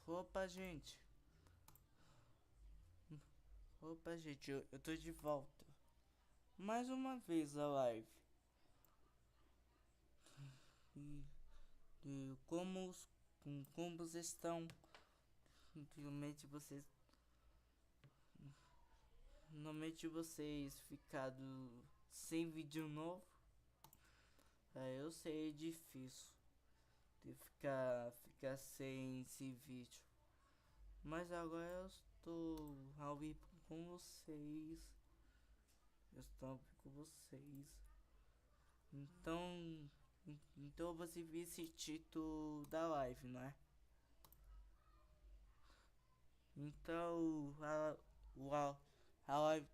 Opa, gente. Opa, gente, eu tô de volta. Mais uma vez a live. E, e como vocês estão? Normalmente vocês ficado sem vídeo novo. Eu sei, é difícil de ficar sem esse vídeo. Mas agora eu estou ao vivo com vocês. Eu estou ao vivo com vocês. Então você viu esse título da live, não é? Então a live,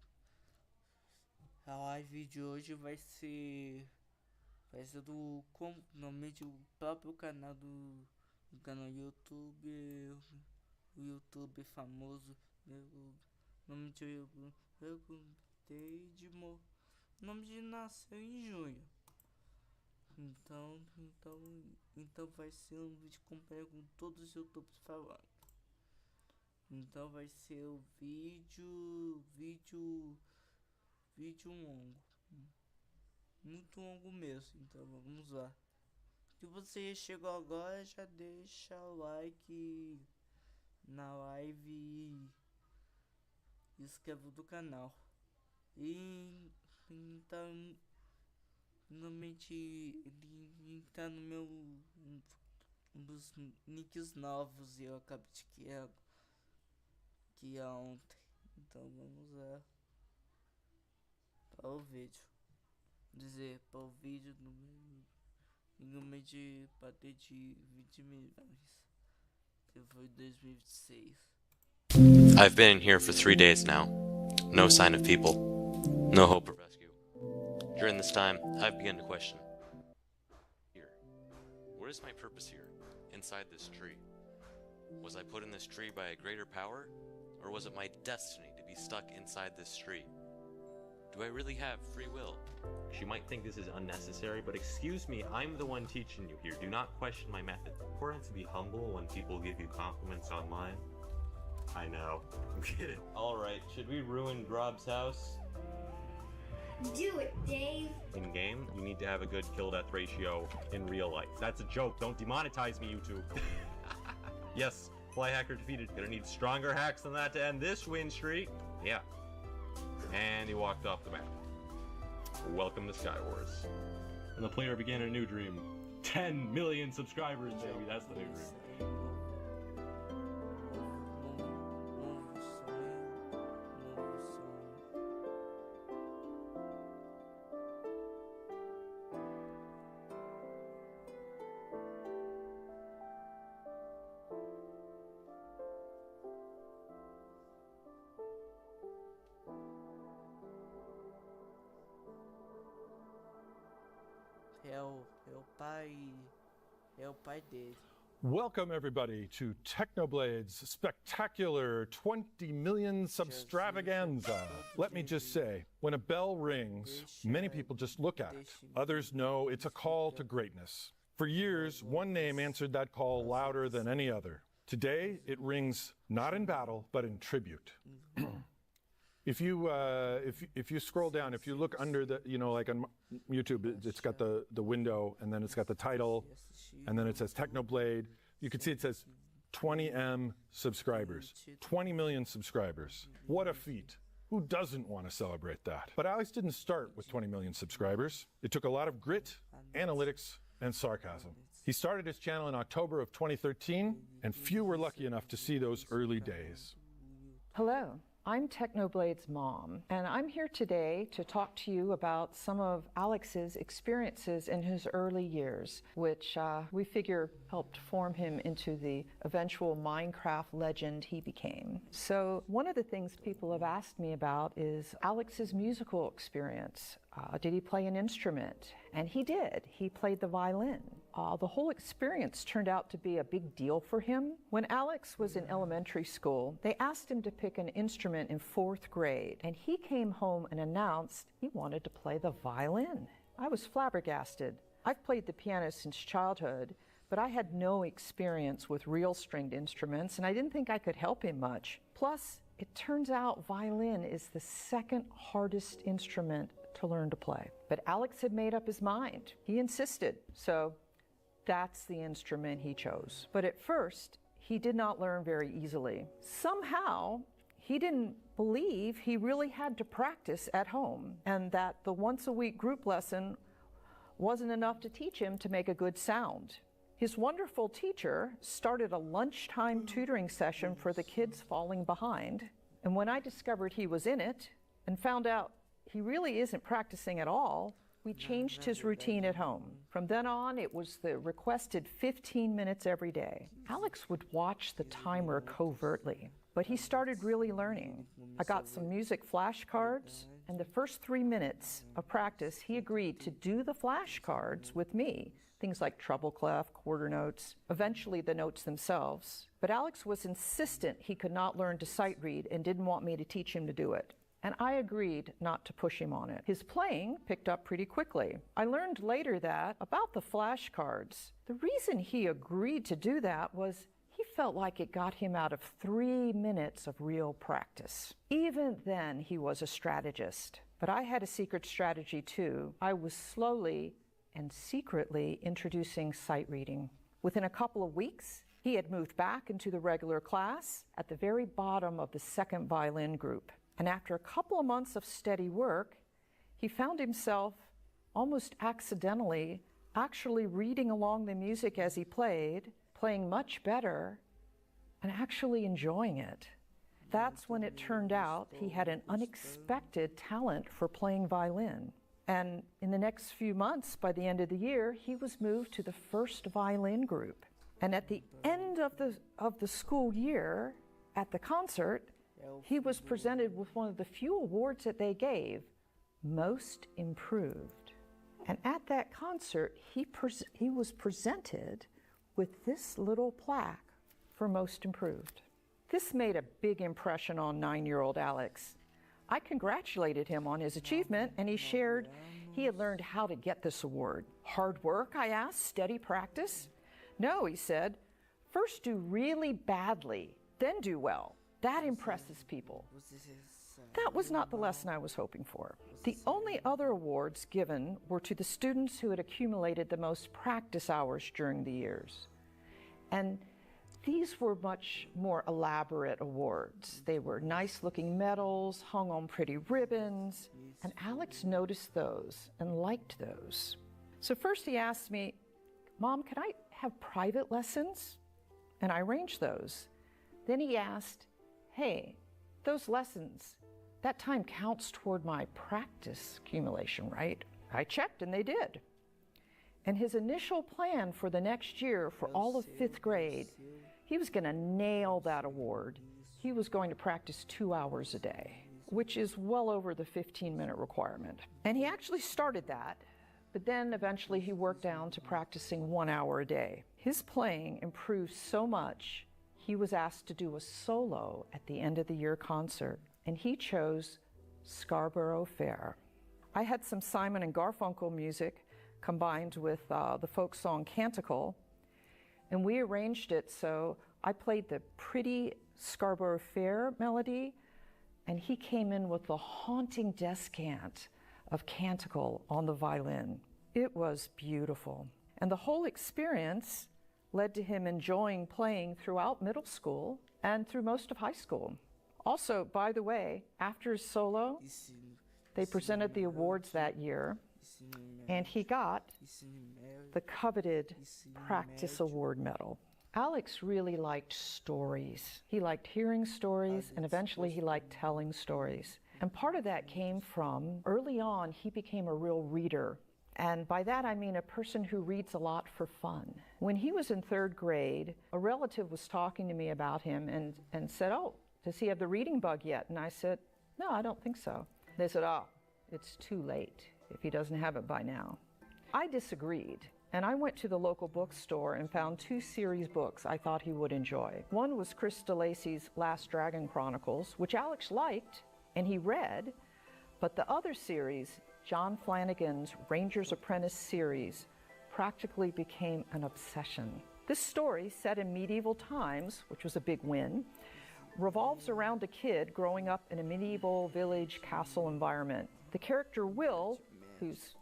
a live de hoje vai ser normalmente o próprio canal do canal YouTube, o YouTube famoso. Normalmente eu contei nome de nasceu em junho. Então vai ser um vídeo completo com todos os YouTubers falando. Então vai ser o vídeo longo, muito longo mesmo. Então vamos lá. Se você chegou agora, já deixa o like na live e inscreva do canal. E então normalmente ele tá no meu um dos nicks novos e eu acabei de criar ontem. Então vamos lá para o vídeo. Para o vídeo no meio de bater de 20 milhões. Que foi 2026. I've been in here for 3 days now. No sign of people. No hope of rescue. During this time, I've begun to question. Here. What is my purpose here? Inside this tree? Was I put in this tree by a greater power? Or was it my destiny to be stuck inside this tree? Do I really have free will? She might think this is unnecessary, but excuse me, I'm the one teaching you here. Do not question my method. It's important to be humble when people give you compliments online. I know. I'm kidding. Alright, should we ruin Grob's house? Do it, Dave. In game, you need to have a good kill-death ratio in real life. That's a joke. Don't demonetize me, YouTube. Yes, Fly Hacker defeated. Gonna need stronger hacks than that to end this win streak. Yeah. And he walked off the map. Welcome to Sky Wars. And the player began a new dream. 10 million subscribers, baby. That's the new dream. É o pai dele. Welcome everybody to Technoblade's spectacular 20 million substravaganza. Let me just say, when a bell rings, many people just look at it. Others know it's a call to greatness. For years, one name answered that call louder than any other. Today, it rings not in battle, but in tribute. If you scroll down, if you look under the, like on YouTube, it's got the window, and then it's got the title, and then it says Technoblade. You can see it says 20M subscribers, 20 million subscribers. What a feat. Who doesn't want to celebrate that? But Alex didn't start with 20 million subscribers. It took a lot of grit, analytics, and sarcasm. He started his channel in October of 2013, and few were lucky enough to see those early days. Hello. I'm Technoblade's mom, and I'm here today to talk to you about some of Alex's experiences in his early years, which we figure helped form him into the eventual Minecraft legend he became. So one of the things people have asked me about is Alex's musical experience. Did he play an instrument? And he did. He played the violin. the whole experience turned out to be a big deal for him. When Alex was in elementary school, they asked him to pick an instrument in 4th grade, and he came home and announced he wanted to play the violin. I was flabbergasted. I've played the piano since childhood, but I had no experience with real stringed instruments, and I didn't think I could help him much. Plus, it turns out violin is the second hardest instrument to learn to play. But Alex had made up his mind. He insisted, so that's the instrument he chose. But at first, he did not learn very easily. Somehow, he didn't believe he really had to practice at home, and that the once-a-week group lesson wasn't enough to teach him to make a good sound. His wonderful teacher started a lunchtime tutoring session for the kids falling behind, and when I discovered he was in it and found out he really isn't practicing at all, we changed his routine at home. From then on, it was the requested 15 minutes every day. Alex would watch the timer covertly, but he started really learning. I got some music flashcards, and the first 3 minutes of practice, he agreed to do the flashcards with me, things like treble clef, quarter notes, eventually the notes themselves. But Alex was insistent he could not learn to sight read and didn't want me to teach him to do it. And I agreed not to push him on it. His playing picked up pretty quickly. I learned later that about the flashcards, the reason he agreed to do that was he felt like it got him out of 3 minutes of real practice. Even then, he was a strategist. But I had a secret strategy too. I was slowly and secretly introducing sight reading. Within a couple of weeks, he had moved back into the regular class at the very bottom of the 2nd violin group. And after a couple of months of steady work, he found himself almost accidentally actually reading along the music as he played, playing much better, and actually enjoying it. That's when it turned out he had an unexpected talent for playing violin. And in the next few months, by the end of the year, he was moved to the 1st violin group. And at the end of the school year, at the concert, he was presented with one of the few awards that they gave, Most Improved. And at that concert, he was presented with this little plaque for Most Improved. This made a big impression on 9-year-old Alex. I congratulated him on his achievement, and he shared he had learned how to get this award. Hard work, I asked, steady practice? No, he said, first do really badly, then do well. That impresses people. That was not the lesson I was hoping for. The only other awards given were to the students who had accumulated the most practice hours during the years. And these were much more elaborate awards. They were nice-looking medals, hung on pretty ribbons, and Alex noticed those and liked those. So first he asked me, Mom, can I have private lessons? And I arranged those. Then he asked, hey, those lessons, that time counts toward my practice accumulation, right? I checked and they did. And his initial plan for the next year for all of 5th grade, he was going to nail that award. He was going to practice 2 hours a day, which is well over the 15-minute requirement. And he actually started that, but then eventually he worked down to practicing 1 hour a day. His playing improved so much, he was asked to do a solo at the end of the year concert, and he chose Scarborough Fair. I had some Simon and Garfunkel music combined with the folk song Canticle, and we arranged it so I played the pretty Scarborough Fair melody, and he came in with the haunting descant of Canticle on the violin. It was beautiful. And the whole experience led to him enjoying playing throughout middle school and through most of high school. Also, by the way, after his solo, they presented the awards that year, and he got the coveted Practice Award medal. Alex really liked stories. He liked hearing stories, and eventually he liked telling stories. And part of that came from, early on, he became a real reader. And by that I mean a person who reads a lot for fun. When he was in 3rd grade, a relative was talking to me about him and said, oh, does he have the reading bug yet? And I said, no, I don't think so. They said, oh, it's too late if he doesn't have it by now. I disagreed. and I went to the local bookstore and found 2 series books I thought he would enjoy. One was Chris DeLacy's Last Dragon Chronicles, which Alex liked and he read, but the other series, John Flanagan's Ranger's Apprentice series, practically became an obsession. This story, set in medieval times, which was a big win, revolves around a kid growing up in a medieval village castle environment. The character Will, who's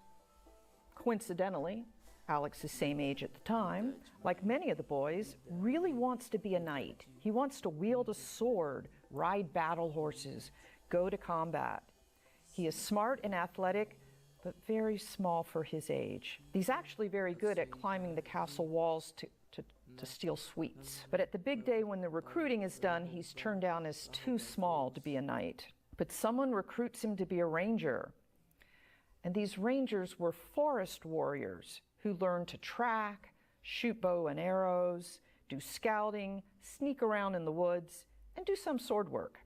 coincidentally Alex's same age at the time, like many of the boys, really wants to be a knight. He wants to wield a sword, ride battle horses, go to combat. He is smart and athletic, but very small for his age. He's actually very good at climbing the castle walls to steal sweets. But at the big day when the recruiting is done, he's turned down as too small to be a knight. But someone recruits him to be a ranger. And these rangers were forest warriors who learned to track, shoot bow and arrows, do scouting, sneak around in the woods, and do some sword work.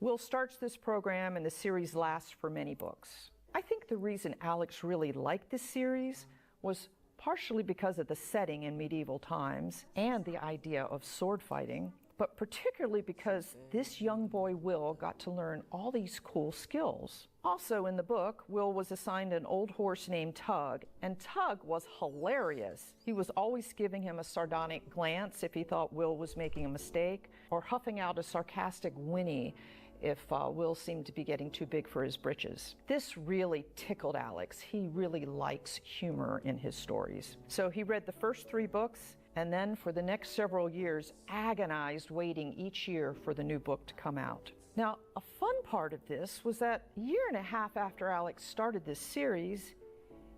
Will starts this program and the series lasts for many books. I think the reason Alex really liked this series was partially because of the setting in medieval times and the idea of sword fighting, but particularly because this young boy Will got to learn all these cool skills. Also in the book, Will was assigned an old horse named Tug, and Tug was hilarious. He was always giving him a sardonic glance if he thought Will was making a mistake, or huffing out a sarcastic whinny if Will seemed to be getting too big for his britches. This really tickled Alex. He really likes humor in his stories. So he read the first 3 books, and then for the next several years agonized waiting each year for the new book to come out. Now, a fun part of this was that a year and a half after Alex started this series,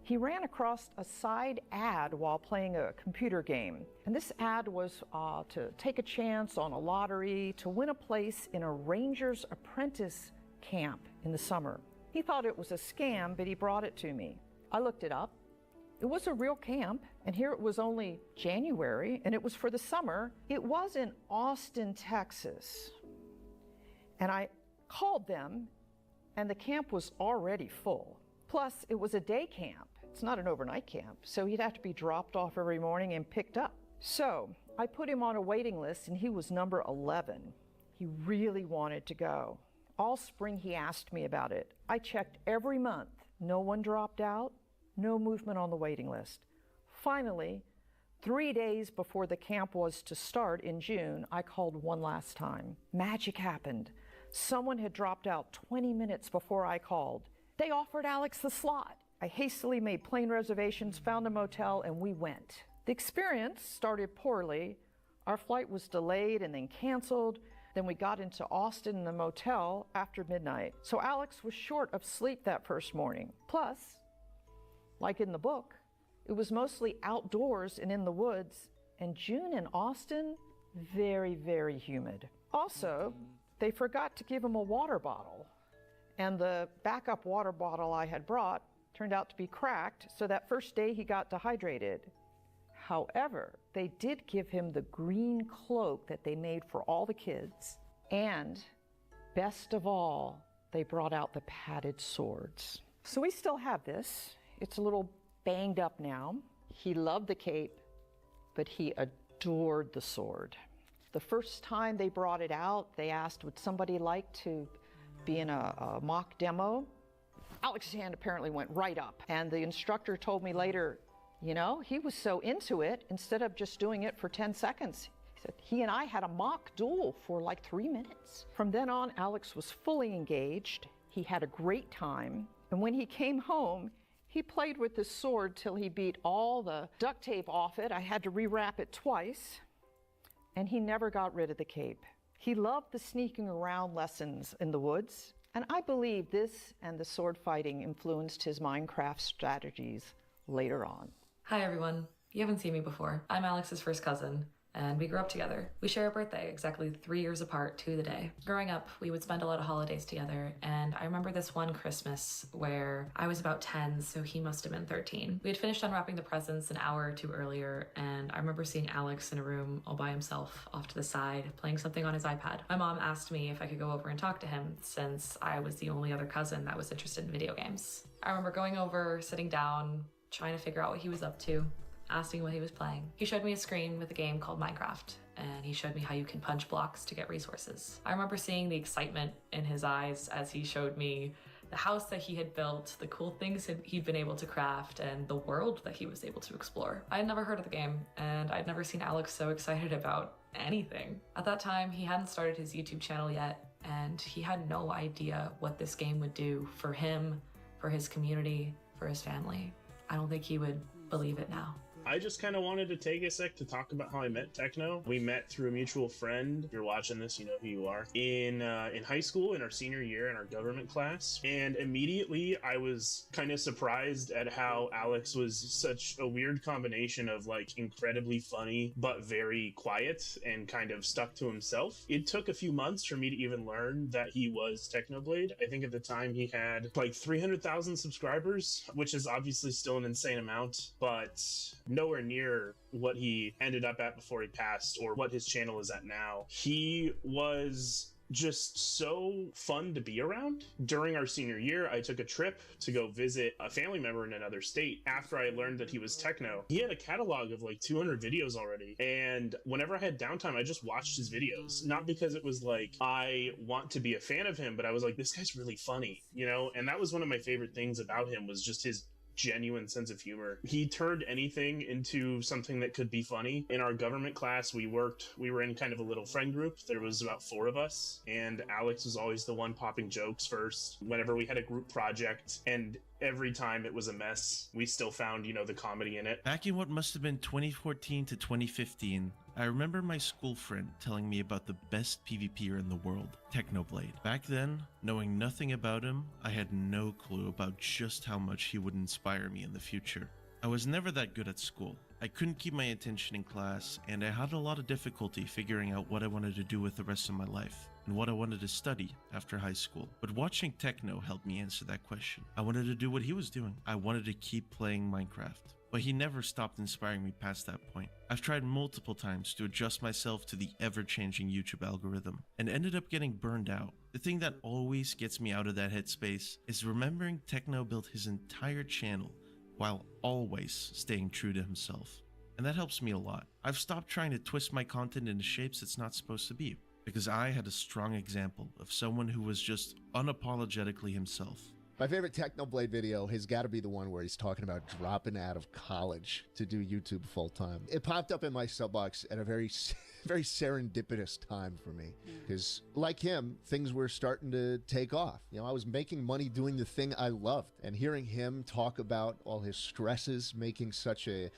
he ran across a side ad while playing a computer game. And this ad was to take a chance on a lottery to win a place in a Ranger's Apprentice camp in the summer. He thought it was a scam, but he brought it to me. I looked it up. It was a real camp, and here it was only January, and it was for the summer. It was in Austin, Texas. And I called them, and the camp was already full. Plus, it was a day camp. It's not an overnight camp, so he'd have to be dropped off every morning and picked up. So I put him on a waiting list, and he was number 11. He really wanted to go. All spring he asked me about it. I checked every month. No one dropped out, no movement on the waiting list. Finally, 3 days before the camp was to start in June, I called one last time. Magic happened. Someone had dropped out 20 minutes before I called. They offered Alex the slot. I hastily made plane reservations, found a motel, and we went. The experience started poorly. Our flight was delayed and then canceled. Then we got into Austin in the motel after midnight. So Alex was short of sleep that first morning. Plus, like in the book, it was mostly outdoors and in the woods, and June in Austin, very, very humid. Also, they forgot to give him a water bottle, and the backup water bottle I had brought turned out to be cracked, so that first day he got dehydrated. However, they did give him the green cloak that they made for all the kids, and best of all, they brought out the padded swords. So we still have this. It's a little banged up now. He loved the cape, but he adored the sword. The first time they brought it out, they asked, would somebody like to be in a mock demo? Alex's hand apparently went right up, and the instructor told me later, you know, he was so into it, instead of just doing it for 10 seconds, he said he and I had a mock duel for like 3 minutes. From then on, Alex was fully engaged. He had a great time, and when he came home, he played with his sword till he beat all the duct tape off it. I had to rewrap it twice, and he never got rid of the cape. He loved the sneaking around lessons in the woods, and I believe this and the sword fighting influenced his Minecraft strategies later on. Hi everyone. You haven't seen me before. I'm Alex's first cousin, and we grew up together. We share a birthday exactly 3 years apart to the day. Growing up, we would spend a lot of holidays together, and I remember this one Christmas where I was about 10, so he must have been 13. We had finished unwrapping the presents an hour or two earlier, and I remember seeing Alex in a room all by himself off to the side, playing something on his iPad. My mom asked me if I could go over and talk to him, since I was the only other cousin that was interested in video games. I remember going over, sitting down, trying to figure out what he was up to, asking what he was playing. He showed me a screen with a game called Minecraft, and he showed me how you can punch blocks to get resources. I remember seeing the excitement in his eyes as he showed me the house that he had built, the cool things that he'd been able to craft, and the world that he was able to explore. I had never heard of the game, and I'd never seen Alex so excited about anything. At that time, he hadn't started his YouTube channel yet, and he had no idea what this game would do for him, for his community, for his family. I don't think he would believe it now. I just kind of wanted to take a sec to talk about how I met Techno. We met through a mutual friend. If you're watching this, you know who you are. In high school, in our senior year, in our government class. And immediately, I was kind of surprised at how Alex was such a weird combination of like incredibly funny, but very quiet and kind of stuck to himself. It took a few months for me to even learn that he was technoblade. I think at the time he had like 300,000 subscribers, which is obviously still an insane amount, but nowhere near what he ended up at before he passed or what his channel is at now. He was just so fun to be around. During our senior year, I took a trip to go visit a family member in another state after I learned that he was techno. He had a catalog of like 200 videos already, and whenever I had downtime, I just watched his videos. Not because it was like I want to be a fan of him, but I was like, this guy's really funny, you know? And that was one of my favorite things about him, was just his genuine sense of humor. He turned anything into something that could be funny. In our government class, we were in kind of a little friend group. There was about 4 of us, and Alex was always the one popping jokes first whenever we had a group project, and every time it was a mess, we still found, you know, the comedy in it. Back in what must have been 2014 to 2015, I remember my school friend telling me about the best PvPer in the world, Technoblade. Back then, knowing nothing about him, I had no clue about just how much he would inspire me in the future. I was never that good at school. I couldn't keep my attention in class, and I had a lot of difficulty figuring out what I wanted to do with the rest of my life, and what I wanted to study after high school. But watching Techno helped me answer that question. I wanted to do what he was doing. I wanted to keep playing Minecraft. But he never stopped inspiring me past that point. I've tried multiple times to adjust myself to the ever-changing YouTube algorithm, and ended up getting burned out. The thing that always gets me out of that headspace is remembering Techno built his entire channel while always staying true to himself. And that helps me a lot. I've stopped trying to twist my content into shapes it's not supposed to be, because I had a strong example of someone who was just unapologetically himself. My favorite Technoblade video has got to be the one where he's talking about dropping out of college to do YouTube full time. It popped up in my sub box at a very serendipitous time for me, because like him, things were starting to take off. You know, I was making money doing the thing I loved, and hearing him talk about all his stresses, making such a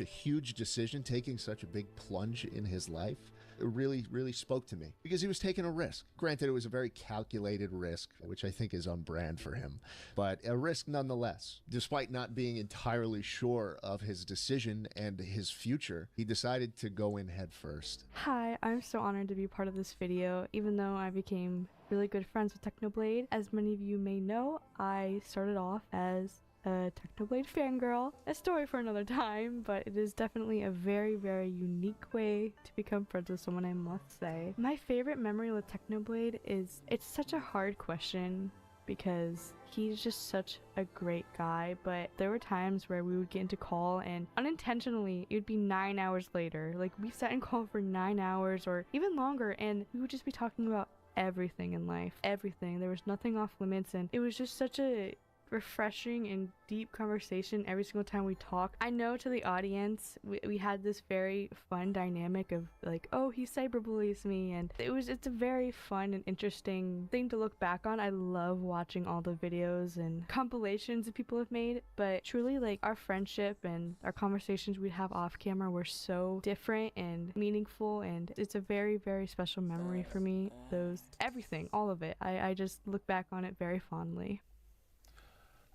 huge decision, taking such a big plunge in his life, it really spoke to me, because he was taking a risk. Granted, it was a very calculated risk, which I think is on brand for him, but a risk nonetheless. Despite not being entirely sure of his decision and his future, he decided to go in head first. Hi, I'm so honored to be part of this video, even though I became really good friends with Technoblade. As many of you may know, I started off as a Technoblade fangirl. A story for another time, but it is definitely a very unique way to become friends with someone, I must say. My favorite memory with Technoblade is, it's such a hard question because he's just such a great guy, but there were times where we would get into call and unintentionally it would be 9 hours later. Like, we sat in call for 9 hours or even longer, and we would just be talking about everything in life. Everything. There was nothing off limits, and it was just such a refreshing and deep conversation every single time we talked. I know to the audience, we had this very fun dynamic of like, oh, he cyberbullies me, and it's a very fun and interesting thing to look back on. I love watching all the videos and compilations that people have made, but truly, like, our friendship and our conversations we'd have off camera were so different and meaningful, and it's a very special memory for me. Everything, all of it, I just look back on it very fondly.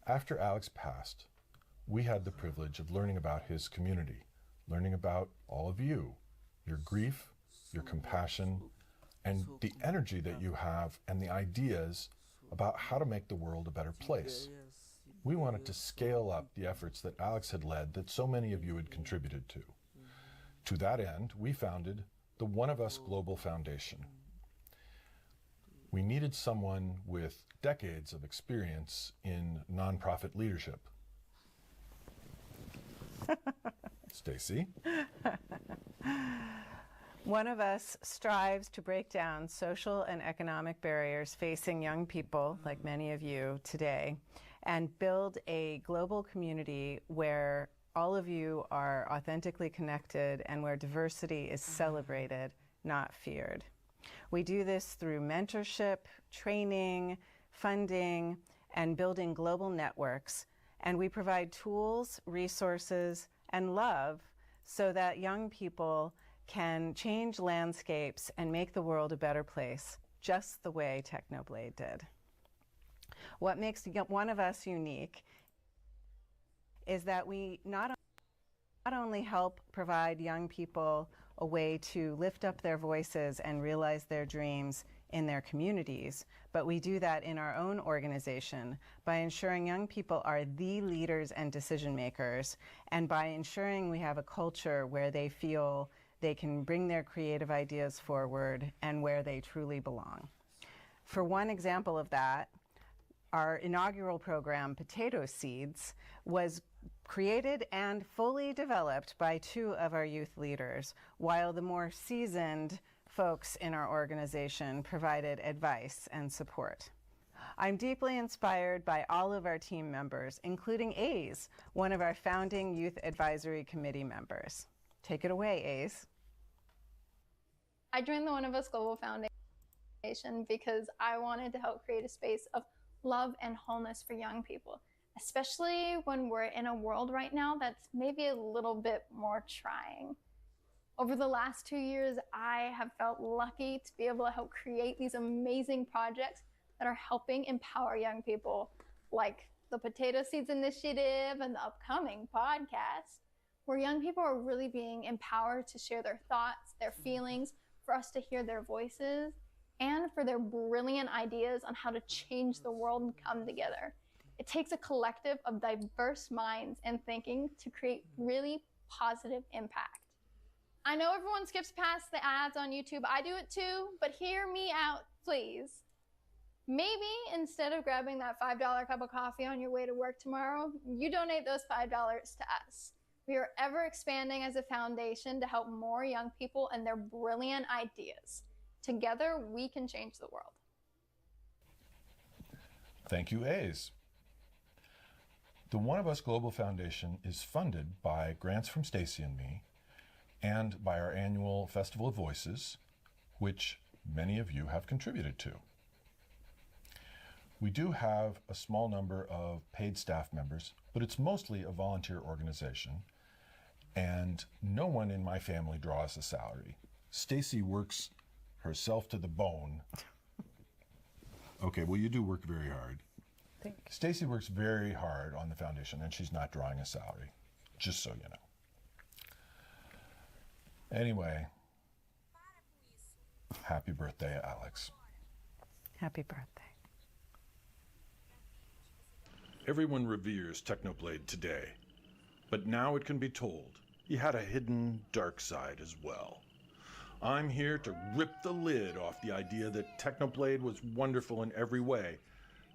After Alex passed, we had the privilege of learning about his community, learning about all of you, your grief, your compassion, and the energy that you have and the ideas about how to make the world a better place. We wanted to scale up the efforts that Alex had led that so many of you had contributed to. To that end, we founded the One of Us Global Foundation. We needed someone with decades of experience in nonprofit leadership. Stacy? One of us strives to break down social and economic barriers facing young people, like many of you today, and build a global community where all of you are authentically connected and where diversity is celebrated, not feared. We do this through mentorship, training, funding, and building global networks. And we provide tools, resources, and love so that young people can change landscapes and make the world a better place, just the way Technoblade did. What makes one of us unique is that we not only help provide young people a way to lift up their voices and realize their dreams in their communities, but we do that in our own organization by ensuring young people are the leaders and decision makers, and by ensuring we have a culture where they feel they can bring their creative ideas forward and where they truly belong. For one example of that, our inaugural program, Potato Seeds, was created and fully developed by 2 of our youth leaders, while the more seasoned folks in our organization provided advice and support. I'm deeply inspired by all of our team members, including A's, one of our founding Youth Advisory Committee members. Take it away, A's. I joined the One of Us Global Foundation because I wanted to help create a space of love and wholeness for young people, especially when we're in a world right now that's maybe a little bit more trying. Over the last 2 years, I have felt lucky to be able to help create these amazing projects that are helping empower young people, like the Potato Seeds Initiative and the upcoming podcast, where young people are really being empowered to share their thoughts, their feelings, for us to hear their voices, and for their brilliant ideas on how to change the world and come together. It takes a collective of diverse minds and thinking to create really positive impact. I know everyone skips past the ads on YouTube. I do it too, but hear me out, please. Maybe instead of grabbing that $5 cup of coffee on your way to work tomorrow, you donate those $5 to us. We are ever expanding as a foundation to help more young people and their brilliant ideas. Together, we can change the world. Thank you, A's. The One of Us Global Foundation is funded by grants from Stacy and me, and by our annual Festival of Voices, which many of you have contributed to. We do have a small number of paid staff members, but it's mostly a volunteer organization, and no one in my family draws a salary. Stacy works herself to the bone. Okay, well, you do work very hard. Stacy works very hard on the foundation, and she's not drawing a salary, just so you know. Anyway, happy birthday, Alex. Happy birthday. Everyone reveres Technoblade today, but now it can be told he had a hidden dark side as well. I'm here to rip the lid off the idea that Technoblade was wonderful in every way,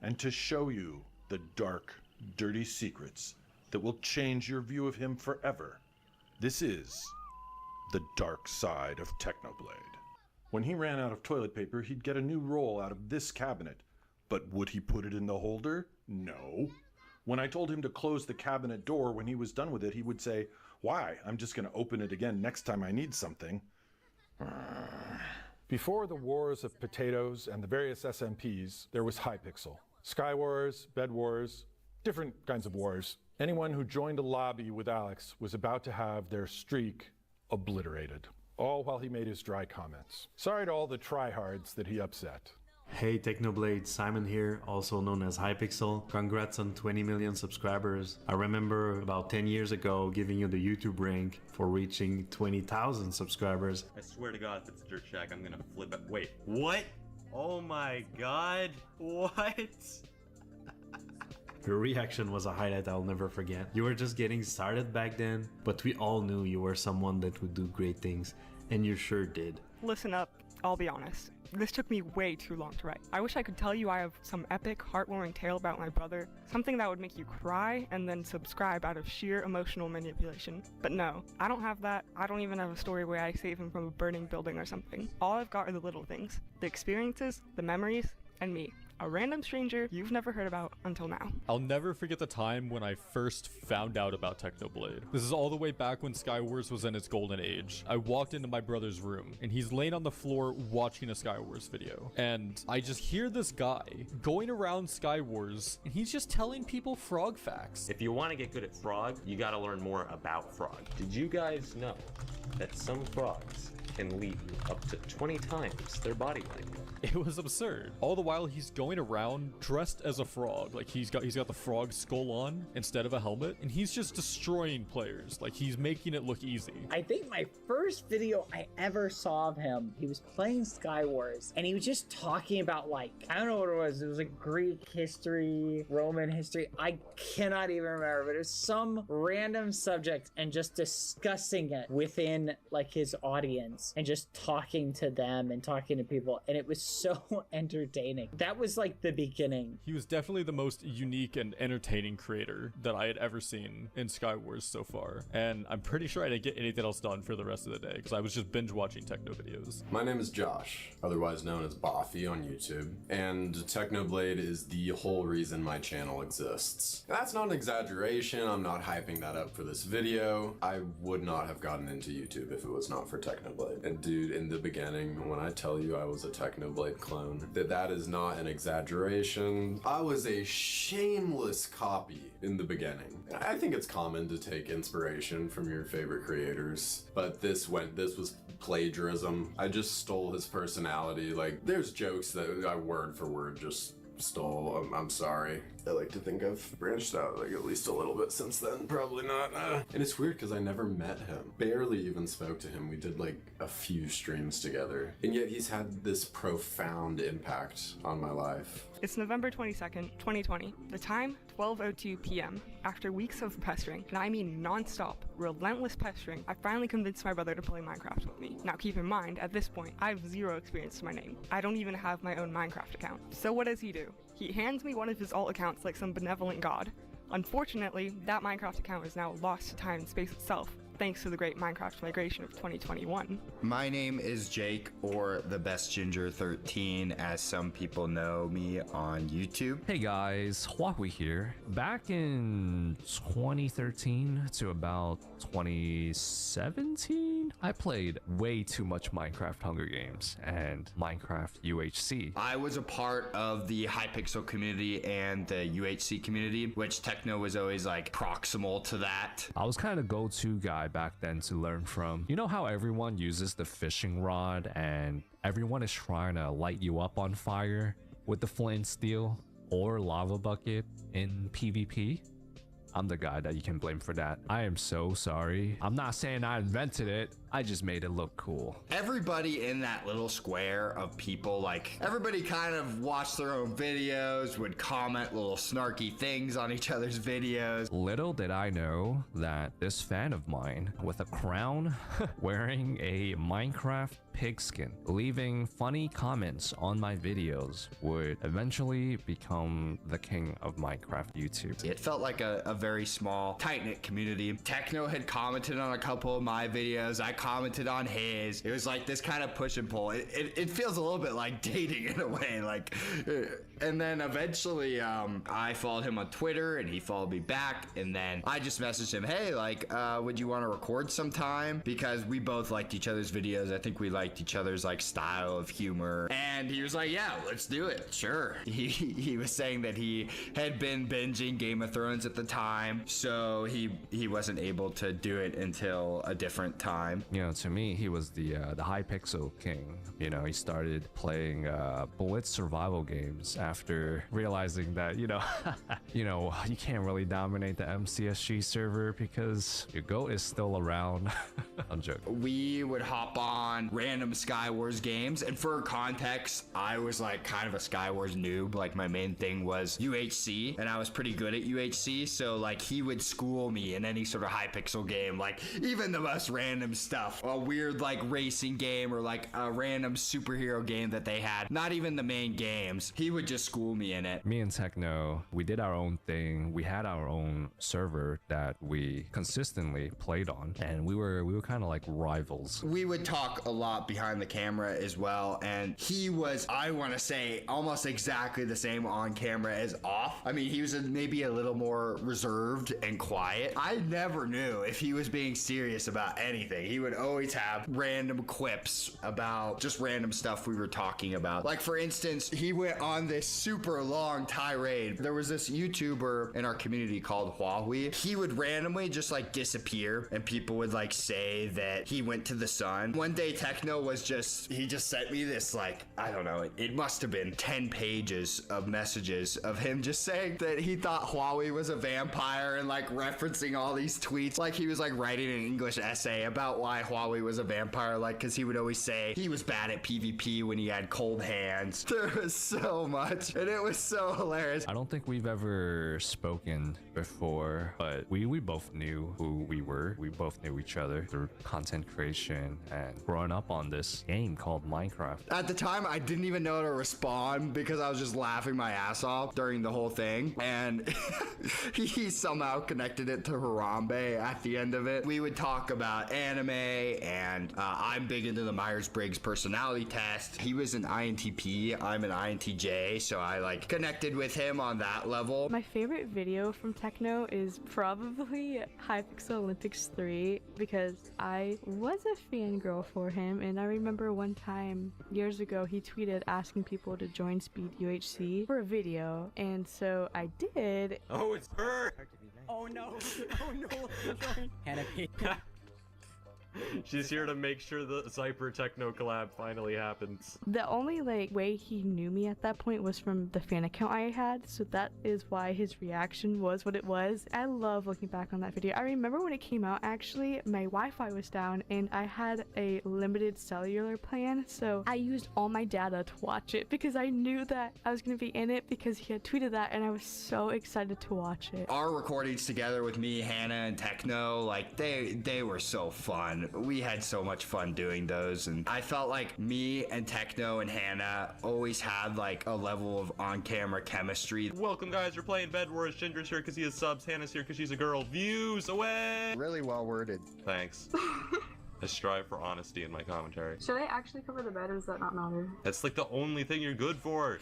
and to show you the dark, dirty secrets that will change your view of him forever. This is the dark side of Technoblade. When he ran out of toilet paper, he'd get a new roll out of this cabinet. But would he put it in the holder? No. When I told him to close the cabinet door when he was done with it, he would say, "Why? I'm just going to open it again next time I need something." Before the wars of potatoes and the various SMPs, there was Hypixel. Sky Wars, Bed Wars, different kinds of wars. Anyone who joined a lobby with Alex was about to have their streak obliterated, all while he made his dry comments. Sorry to all the tryhards that he upset. Hey Technoblade, Simon here, also known as Hypixel. Congrats on 20 million subscribers. I remember about 10 years ago giving you the YouTube rank for reaching 20,000 subscribers. I swear to God, if it's a dirt shack, I'm gonna flip it. Wait, what? Oh my God, what? Your reaction was a highlight I'll never forget. You were just getting started back then, but we all knew you were someone that would do great things, and you sure did. Listen up. I'll be honest. This took me way too long to write. I wish I could tell you I have some epic, heartwarming tale about my brother, something that would make you cry and then subscribe out of sheer emotional manipulation. But no, I don't have that. I don't even have a story where I save him from a burning building or something. All I've got are the little things, the experiences, the memories, and me. A random stranger you've never heard about until now. I'll never forget the time when I first found out about Technoblade. This is all the way back when Skywars was in its golden age. I walked into my brother's room and he's laying on the floor watching a Skywars video. And I just hear this guy going around Skywars and he's just telling people frog facts. If you want to get good at frog, you got to learn more about frog. Did you guys know that some frogs can leap up to 20 times their body length? It was absurd. All the while he's going around dressed as a frog. Like he's got the frog skull on instead of a helmet, and he's just destroying players. Like he's making it look easy. I think my first video I ever saw of him, he was playing Skywars, and he was just talking about, like, I don't know what it was. It was like Greek history, Roman history. I cannot even remember, but it was some random subject and just discussing it within like his audience and just talking to them and talking to people, and it was so entertaining. That was like the beginning. He was definitely the most unique and entertaining creator that I had ever seen in Skywars so far, and I'm pretty sure I didn't get anything else done for the rest of the day because I was just binge watching techno videos. My name is Josh, otherwise known as Bothy on YouTube, and Technoblade is the whole reason my channel exists. That's not an exaggeration. I'm not hyping that up for this video. I would not have gotten into YouTube if it was not for Technoblade. And dude, in the beginning, when I tell you I was a Technoblade clone, that is not an exaggeration. I was a shameless copy in the beginning. I think it's common to take inspiration from your favorite creators, but this was plagiarism. I just stole his personality. Like, there's jokes that I word for word just stole. I'm sorry. I like to think I've branched out like at least a little bit since then. Probably not. And it's weird because I never met him. Barely even spoke to him. We did like a few streams together. And yet he's had this profound impact on my life. It's November 22nd, 2020. The time, 12:02 p.m. After weeks of pestering, and I mean non-stop, relentless pestering, I finally convinced my brother to play Minecraft with me. Now keep in mind, at this point, I have zero experience to my name. I don't even have my own Minecraft account. So what does he do? He hands me one of his alt accounts like some benevolent god. Unfortunately, that Minecraft account is now lost to time and space itself, thanks to the great Minecraft migration of 2021. My name is Jake, or the Best Ginger 13, as some people know me on YouTube. Hey guys, Huawei here. Back in 2013 to about 2017, I played way too much Minecraft Hunger Games and Minecraft UHC. I was a part of the Hypixel community and the UHC community, which Techno was always like proximal to that. I was kind of go-to guy back then to learn from. You know how everyone uses the fishing rod and everyone is trying to light you up on fire with the flint and steel or lava bucket in PvP? I'm the guy that you can blame for that. I am so sorry. I'm not saying I invented it. I just made it look cool. Everybody in that little square of people, like, everybody kind of watched their own videos, would comment little snarky things on each other's videos. Little did I know that this fan of mine with a crown wearing a Minecraft pigskin, leaving funny comments on my videos, would eventually become the king of Minecraft YouTube. It felt like a very small, tight-knit community. Techno had commented on a couple of my videos. I commented on his. It was like this kind of push and pull. It feels a little bit like dating in a way. Like, and then eventually I followed him on Twitter and he followed me back. And then I just messaged him, hey, like, would you want to record sometime? Because we both liked each other's videos. I think we liked each other's like style of humor. And he was like, yeah, let's do it. Sure. He was saying that he had been binging Game of Thrones at the time, so he wasn't able to do it until a different time. You know, to me, he was the Hypixel king. You know, he started playing Blitz survival games after realizing that, you know, you can't really dominate the MCSG server because your goat is still around. I'm joking. We would hop on random Skywars games, and for context, I was like kind of a Skywars noob. Like my main thing was UHC, and I was pretty good at UHC, so like he would school me in any sort of Hypixel game, like even the most random stuff, a weird like racing game or like a random superhero game that they had, not even the main games. He would just school me in it. Me and Techno, we did our own thing. We had our own server that we consistently played on, and we were kind of like rivals. We would talk a lot behind the camera as well, and he was, I want to say, almost exactly the same on camera as off. I mean, he was maybe a little more reserved and quiet. I never knew if he was being serious about anything. He would always have random quips about just random stuff we were talking about. Like for instance, he went on this super long tirade. There was this YouTuber in our community called Huawei. He would randomly just like disappear, and people would like say that he went to the sun. One day Techno was he just sent me this like, I don't know, it must have been 10 pages of messages of him just saying that he thought Huawei was a vampire and like referencing all these tweets like he was like writing an English essay about why Huawei was a vampire, like because he would always say he was bad at PvP when he had cold hands. There was so much, and it was so hilarious. I don't think we've ever spoken before, but we both knew who we were. We both knew each other through content creation and growing up on this game called Minecraft. At the time, I didn't even know how to respond because I was just laughing my ass off during the whole thing, and he somehow connected it to Harambe at the end of it. We would talk about anime, and I'm big into the Myers-Briggs personality test. He was an INTP, I'm an INTJ, so I like connected with him on that level. My favorite video from Techno is probably Hypixel Olympics 3 because I was a fangirl for him, and I remember one time years ago he tweeted asking people to join Speed UHC for a video, and so I did. Oh, it's her! Oh no! Oh no! Hannah P. She's here to make sure the Zyper Techno collab finally happens. The only like way he knew me at that point was from the fan account I had, so that is why his reaction was what it was. I love looking back on that video. I remember when it came out, actually my Wi-Fi was down and I had a limited cellular plan, so I used all my data to watch it because I knew that I was going to be in it because he had tweeted that, and I was so excited to watch it. Our recordings together with me, Hannah, and Techno, like they were so fun. We had so much fun doing those, and I felt like me and Techno and Hannah always had like a level of on-camera chemistry. Welcome guys, we're playing Bed Wars. Ginger's here because he has subs, Hannah's here because she's a girl. Views away! Really well worded. Thanks. I strive for honesty in my commentary. Should I actually cover the bed, or does that not matter? That's like the only thing you're good for.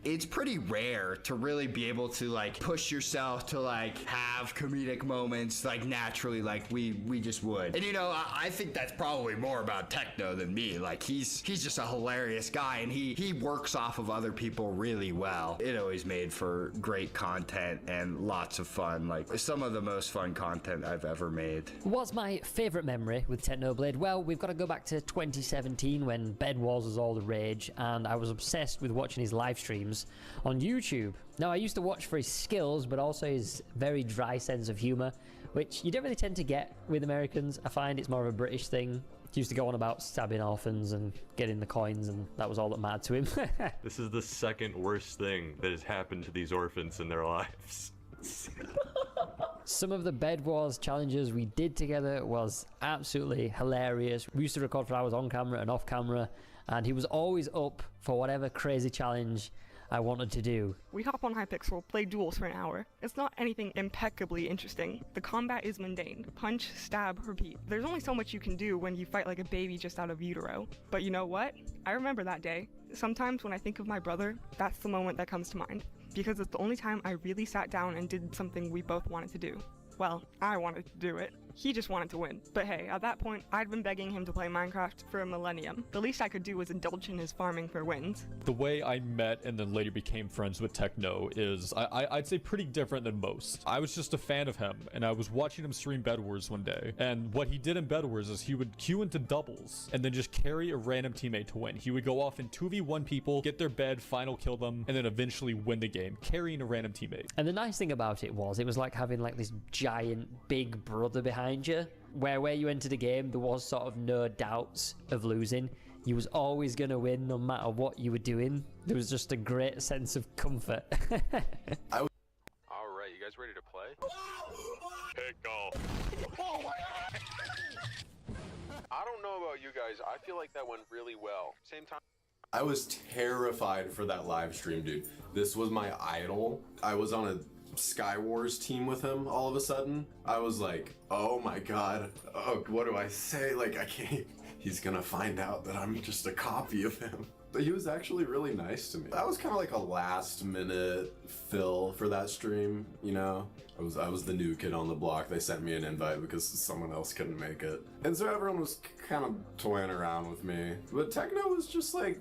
It's pretty rare to really be able to like push yourself to like have comedic moments like naturally like we just would. And you know, I think that's probably more about Techno than me. Like he's just a hilarious guy, and he works off of other people really well. It always made for great content and lots of fun. Like some of the most fun content I've ever made. What's my favourite memory with Technoblade? Well, we've got to go back to 2017 when Bed Wars was all the rage, and I was obsessed with watching his live streams on YouTube. Now, I used to watch for his skills, but also his very dry sense of humour, which you don't really tend to get with Americans. I find it's more of a British thing. He used to go on about stabbing orphans and getting the coins, and that was all that mattered to him. This is the second worst thing that has happened to these orphans in their lives. Some of the Bed Wars challenges we did together was absolutely hilarious. We used to record for hours on camera and off camera, and he was always up for whatever crazy challenge I wanted to do. We hop on Hypixel, play duels for an hour. It's not anything impeccably interesting. The combat is mundane. Punch, stab, repeat. There's only so much you can do when you fight like a baby just out of utero. But you know what? I remember that day. Sometimes when I think of my brother, that's the moment that comes to mind. Because it's the only time I really sat down and did something we both wanted to do. Well, I wanted to do it. He just wanted to win. But hey, at that point, I'd been begging him to play Minecraft for a millennium. The least I could do was indulge in his farming for wins. The way I met and then later became friends with Techno is, I'd say, pretty different than most. I was just a fan of him, and I was watching him stream Bed Wars one day, and what he did in Bed Wars is he would queue into doubles and then just carry a random teammate to win. He would go off and 2v1 people, get their bed, final kill them, and then eventually win the game, carrying a random teammate. And the nice thing about it was like having like this giant big brother behind you. where you entered a game, there was sort of no doubts of losing. You was always going to win no matter what you were doing. There was just a great sense of comfort. Alright, you guys ready to play? Pick golf. I don't know about you guys, I feel like that went really well. Same time. I was terrified for that live stream, dude. This was my idol. I was on a Sky Wars team with him all of a sudden. I was like, oh my god, oh, what do I say? Like, I can't, he's gonna find out that I'm just a copy of him. But he was actually really nice to me. That was kind of like a last minute fill for that stream, you know? I was the new kid on the block. They sent me an invite because someone else couldn't make it. And so everyone was kind of toying around with me. But Techno was just like,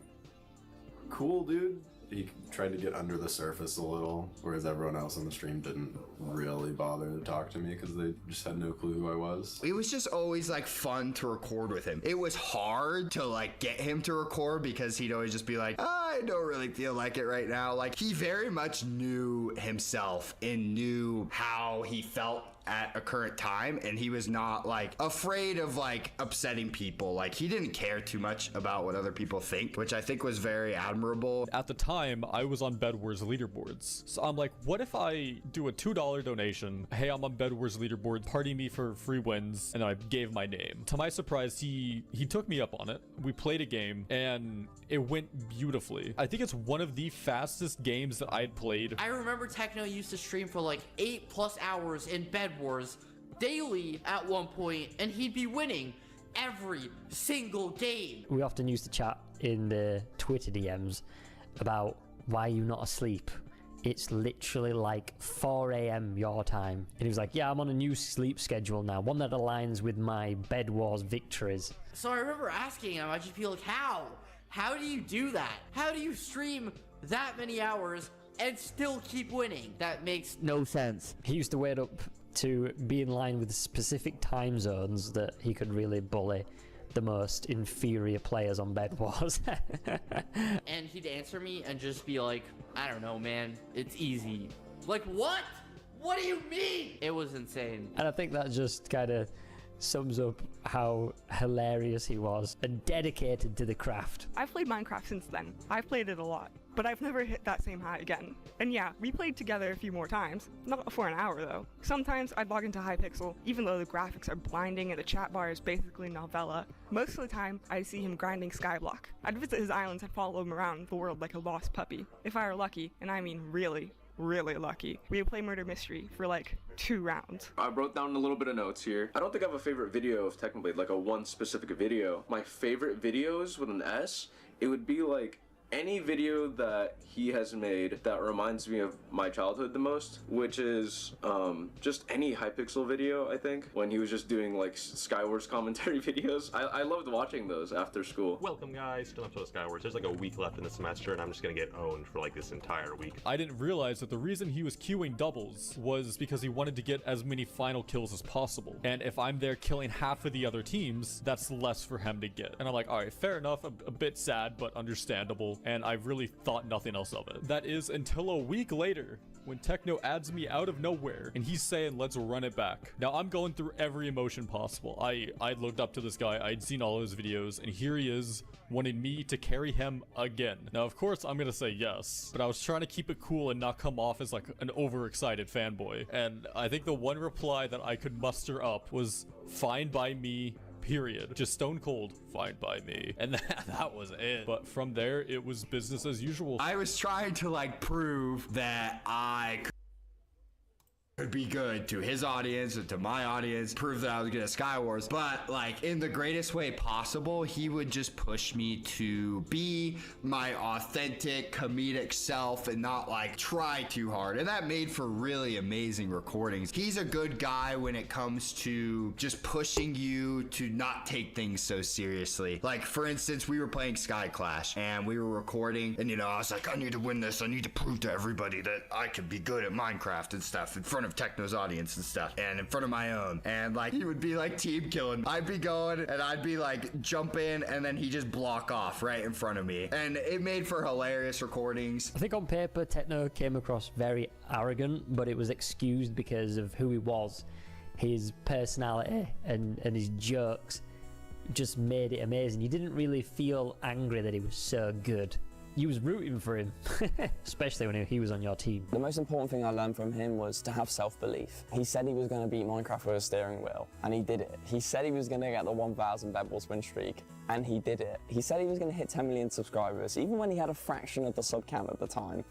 cool, dude. He tried to get under the surface a little, whereas everyone else on the stream didn't really bother to talk to me because they just had no clue who I was. It was just always like fun to record with him. It was hard to like get him to record because he'd always just be like, I don't really feel like it right now. Like, he very much knew himself and knew how he felt at a current time, and he was not like afraid of like upsetting people. Like, he didn't care too much about what other people think, which I think was very admirable. At the time, I was on Bed Wars leaderboards, so I'm like, what if I do a $2 donation? Hey, I'm on Bed Wars leaderboard, party me for free wins, and I gave my name. To my surprise, he took me up on it. We played a game, and it went beautifully. I think it's one of the fastest games that I'd played. I remember Techno used to stream for like 8+ hours in Bed Wars daily at one point, and he'd be winning every single game. We often used to chat in the Twitter DMs about why you're not asleep. It's literally like 4 a.m. your time. And he was like, yeah, I'm on a new sleep schedule now, one that aligns with my Bed Wars victories. So I remember asking him, I'd just be like, how do you do that? How do you stream that many hours and still keep winning? That makes no sense. He used to wait up to be in line with specific time zones that he could really bully the most inferior players on Bed Wars. And he'd answer me and just be like, I don't know, man, it's easy. Like, what? What do you mean? It was insane. And I think that just kind of sums up how hilarious he was and dedicated to the craft. I've played Minecraft since then. I've played it a lot, but I've never hit that same high again. And yeah, we played together a few more times, not for an hour though. Sometimes I'd log into Hypixel, even though the graphics are blinding and the chat bar is basically novella. Most of the time, I'd see him grinding Skyblock. I'd visit his islands and follow him around the world like a lost puppy. If I were lucky, and I mean really lucky, we would play Murder Mystery for like 2 rounds. I wrote down a little bit of notes here. I don't think I have a favorite video of technoblade, like a one specific video. My favorite videos with an S, it would be like any video that he has made that reminds me of my childhood the most, which is just any Hypixel video, I think, when he was just doing like Skywars commentary videos. I loved watching those after school. Welcome guys to an episode of Skywars. There's like a week left in the semester and I'm just gonna get owned for like this entire week. I didn't realize that the reason he was queuing doubles was because he wanted to get as many final kills as possible. And if I'm there killing half of the other teams, that's less for him to get. And I'm like, all right, fair enough, a bit sad, but understandable. And I really thought nothing else of it. That is until a week later, when Techno adds me out of nowhere and he's saying, let's run it back. Now I'm going through every emotion possible. I looked up to this guy, I'd seen all his videos, and here he is wanting me to carry him again. Now of course I'm gonna say yes, but I was trying to keep it cool and not come off as like an overexcited fanboy. And I think the one reply that I could muster up was, fine by me, period. Just stone cold, fine by me. And that was it. But from there, it was business as usual. I was trying to like prove that I could be good to his audience and to my audience, prove that I was good at Skywars, but like in the greatest way possible, he would just push me to be my authentic comedic self and not like try too hard. And that made for really amazing recordings. He's a good guy when it comes to just pushing you to not take things so seriously. Like for instance, we were playing Sky Clash and we were recording, and you know, I was like, I need to win this. I need to prove to everybody that I can be good at Minecraft and stuff in front of Techno's audience and stuff, and in front of my own. And like he would be like team killing. I'd be going and I'd be like jump in, and then he just block off right in front of me, and it made for hilarious recordings. I think on paper Techno came across very arrogant, but it was excused because of who he was. his personality and his jokes just made it amazing. You didn't really feel angry that he was so good. You was rooting for him, especially when he was on your team. The most important thing I learned from him was to have self-belief. He said he was going to beat Minecraft with a steering wheel, and he did it. He said he was going to get the 1,000 bedwars win streak, and he did it. He said he was going to hit 10 million subscribers, even when he had a fraction of the sub count at the time,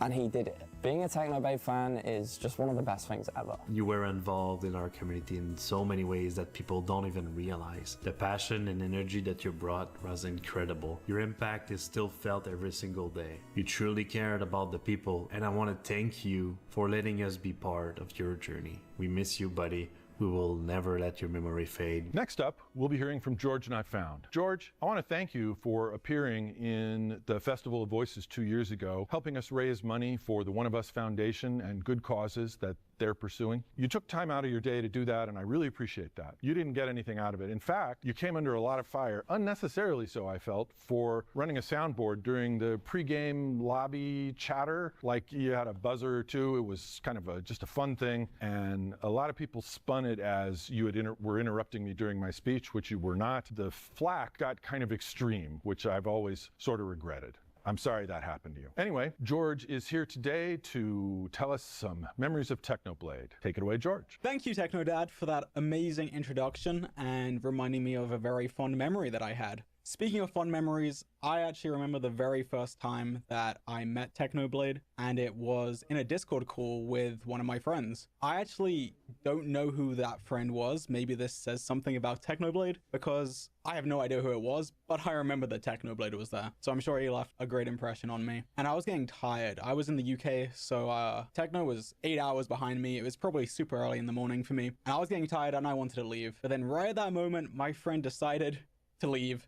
and he did it. Being a technoblade fan is just one of the best things ever. You were involved in our community in so many ways that people don't even realize. The passion and energy that you brought was incredible. Your impact is still felt every single day. You truly cared about the people, and I want to thank you for letting us be part of your journey. We miss you, buddy. We will never let your memory fade. Next up, we'll be hearing from George Not Found. George, I want to thank you for appearing in the Festival of Voices 2 years ago, helping us raise money for the One of Us Foundation and good causes that they're pursuing. You took time out of your day to do that, and I really appreciate that. You didn't get anything out of it. In fact, you came under a lot of fire, unnecessarily so, I felt, for running a soundboard during the pregame lobby chatter. Like you had a buzzer or two. It was kind of just a fun thing, and a lot of people spun it as you were interrupting me during my speech, which you were not. The flack got kind of extreme, which I've always sort of regretted. I'm sorry that happened to you. Anyway, George is here today to tell us some memories of Technoblade. Take it away, George. Thank you, Techno Dad, for that amazing introduction and reminding me of a very fond memory that I had. Speaking of fond memories, I actually remember the very first time that I met Technoblade, and it was in a Discord call with one of my friends. I actually don't know who that friend was. Maybe this says something about Technoblade, because I have no idea who it was, but I remember that Technoblade was there. So I'm sure he left a great impression on me. And I was getting tired. I was in the UK, so Techno was 8 hours behind me. It was probably super early in the morning for me. And I was getting tired and I wanted to leave. But then right at that moment, my friend decided to leave.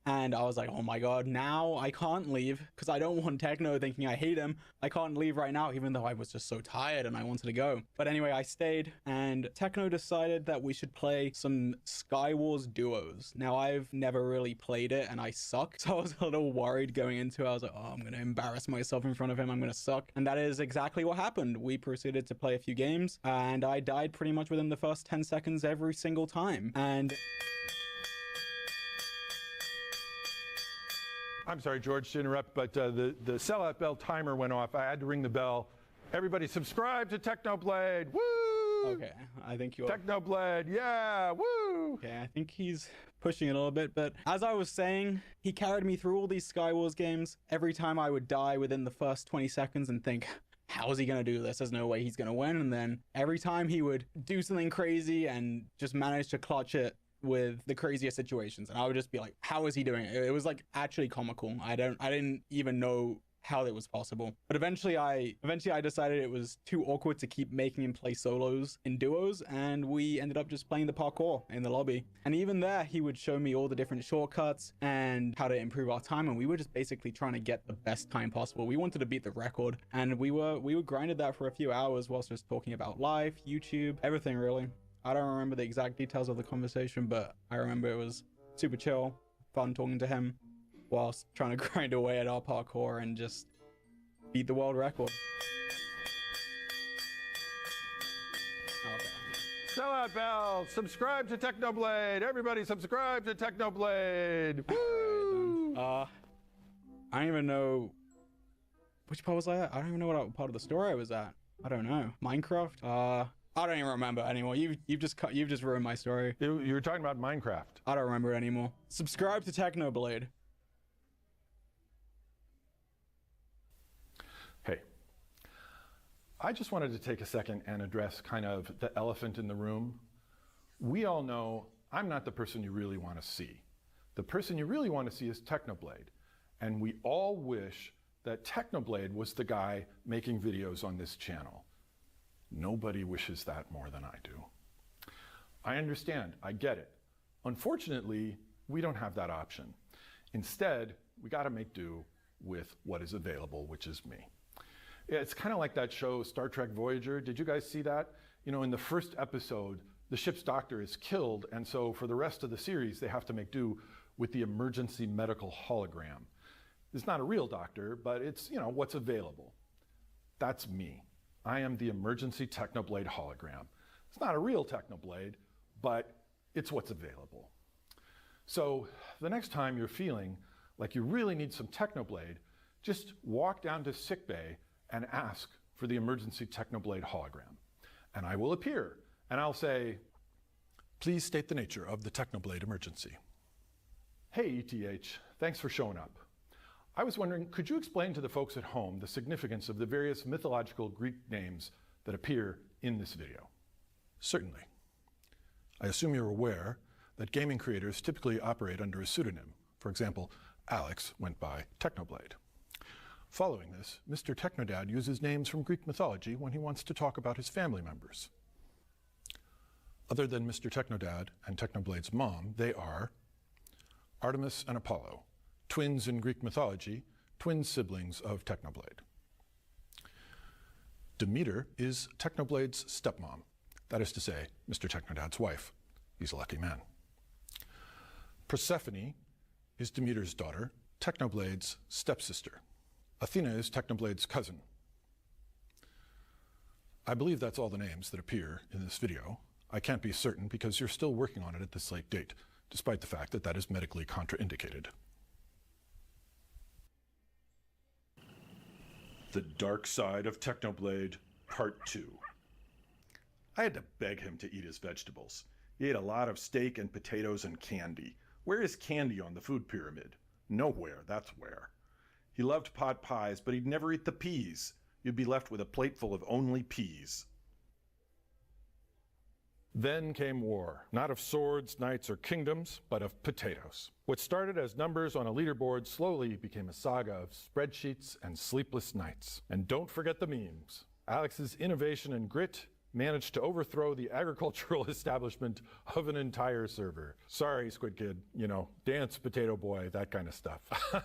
And I was like, oh my god, now I can't leave because I don't want Techno thinking I hate him. I can't leave right now, even though I was just so tired and I wanted to go. But anyway, I stayed, and Techno decided that we should play some Skywars duos. Now, I've never really played it and I suck, so I was a little worried going into it. I was like, oh, I'm going to embarrass myself in front of him. I'm going to suck. And that is exactly what happened. We proceeded to play a few games, and I died pretty much within the first 10 seconds every single time. And I'm sorry, George, to interrupt, but the sellout bell timer went off. I had to ring the bell. Everybody subscribe to Technoblade. Woo! Okay, I think you are. Technoblade, yeah, woo! Okay, I think he's pushing it a little bit, but as I was saying, he carried me through all these Skywars games. Every time I would die within the first 20 seconds and think, how is he going to do this? There's no way he's going to win. And then every time he would do something crazy and just manage to clutch it with the craziest situations, and I would just be like, how is he doing it? It was like actually comical. I didn't even know how it was possible. But eventually I decided it was too awkward to keep making him play solos in duos, and we ended up just playing the parkour in the lobby. And even there, he would show me all the different shortcuts and how to improve our time, and we were just basically trying to get the best time possible. We wanted to beat the record, and we grinded that for a few hours whilst just talking about life, YouTube, everything really. I don't remember the exact details of the conversation, but I remember it was super chill, fun talking to him whilst trying to grind away at our parkour and just beat the world record. Sellout bell, subscribe to Technoblade. Everybody subscribe to Technoblade. Woo! I don't even know which part was I at. I don't even know what part of the story I was at. I don't know. Minecraft? I don't even remember anymore. You've just ruined my story. You were talking about Minecraft. I don't remember it anymore. Subscribe to Technoblade. Hey, I just wanted to take a second and address kind of the elephant in the room. We all know I'm not the person you really want to see. The person you really want to see is Technoblade. And we all wish that Technoblade was the guy making videos on this channel. Nobody wishes that more than I do. I understand, I get it. Unfortunately, we don't have that option. Instead, we gotta make do with what is available, which is me. It's kind of like that show, Star Trek Voyager. Did you guys see that? You know, in the first episode, the ship's doctor is killed, and so for the rest of the series, they have to make do with the emergency medical hologram. It's not a real doctor, but it's, you know, what's available. That's me. I am the emergency Technoblade hologram. It's not a real technoblade, but it's what's available. So the next time you're feeling like you really need some technoblade, just walk down to sickbay and ask for the emergency technoblade hologram. And I will appear, and I'll say, please state the nature of the technoblade emergency. Hey ETH, thanks for showing up. I was wondering, could you explain to the folks at home the significance of the various mythological Greek names that appear in this video? Certainly. I assume you're aware that gaming creators typically operate under a pseudonym. For example, Alex went by Technoblade. Following this, Mr. Technodad uses names from Greek mythology when he wants to talk about his family members. Other than Mr. Technodad and Technoblade's mom, they are Artemis and Apollo, twins in Greek mythology, twin siblings of Technoblade. Demeter is Technoblade's stepmom, that is to say, Mr. Technodad's wife. He's a lucky man. Persephone is Demeter's daughter, Technoblade's stepsister. Athena is Technoblade's cousin. I believe that's all the names that appear in this video. I can't be certain because you're still working on it at this late date, despite the fact that that is medically contraindicated. The Dark Side of Technoblade, Part 2. I had to beg him to eat his vegetables. He ate a lot of steak and potatoes and candy. Where is candy on the food pyramid? Nowhere, that's where. He loved pot pies, but he'd never eat the peas. You'd be left with a plate full of only peas. Then came war, not of swords, knights, or kingdoms, but of potatoes. What started as numbers on a leaderboard slowly became a saga of spreadsheets and sleepless nights. And don't forget the memes. Alex's innovation and grit managed to overthrow the agricultural establishment of an entire server. Sorry, Squid Kid, you know, dance, potato boy, that kind of stuff.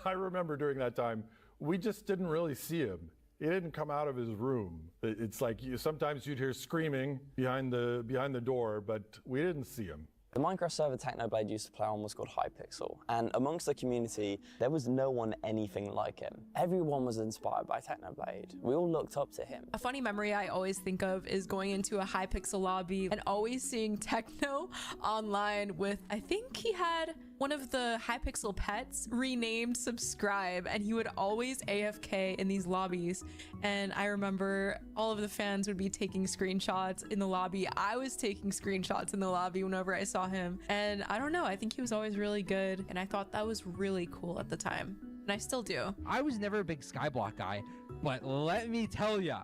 I remember during that time, we just didn't really see him. He didn't come out of his room. It's like sometimes you'd hear screaming behind the door, but we didn't see him. The Minecraft server Technoblade used to play on was called Hypixel, and amongst the community, there was no one anything like him. Everyone was inspired by Technoblade. We all looked up to him. A funny memory I always think of is going into a Hypixel lobby and always seeing Techno online with, I think he had one of the Hypixel pets renamed Subscribe, and he would always AFK in these lobbies. And I remember all of the fans would be taking screenshots in the lobby. I was taking screenshots in the lobby whenever I saw him. And I don't know, I think he was always really good. And I thought that was really cool at the time. And I still do. I was never a big Skyblock guy, but let me tell ya,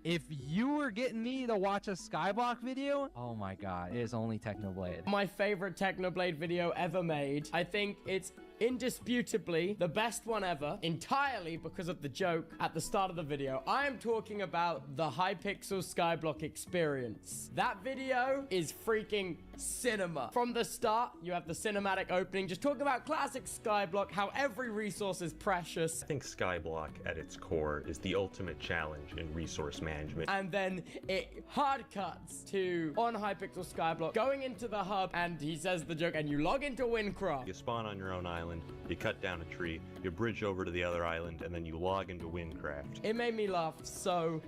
if you were getting me to watch a Skyblock video, oh my god, it is only Technoblade. My favorite Technoblade video ever made. I think it's indisputably the best one ever, entirely because of the joke at the start of the video. I am talking about the Hypixel Skyblock experience. That video is freaking cinema. From the start, you have the cinematic opening, just talking about classic Skyblock, how every resource is precious. I think Skyblock at its core is the ultimate challenge in resource management. And then it hard cuts to on Hypixel Skyblock, going into the hub, and he says the joke, and you log into Windcraft. You spawn on your own island, you cut down a tree, you bridge over to the other island, and then you log into Windcraft. It made me laugh so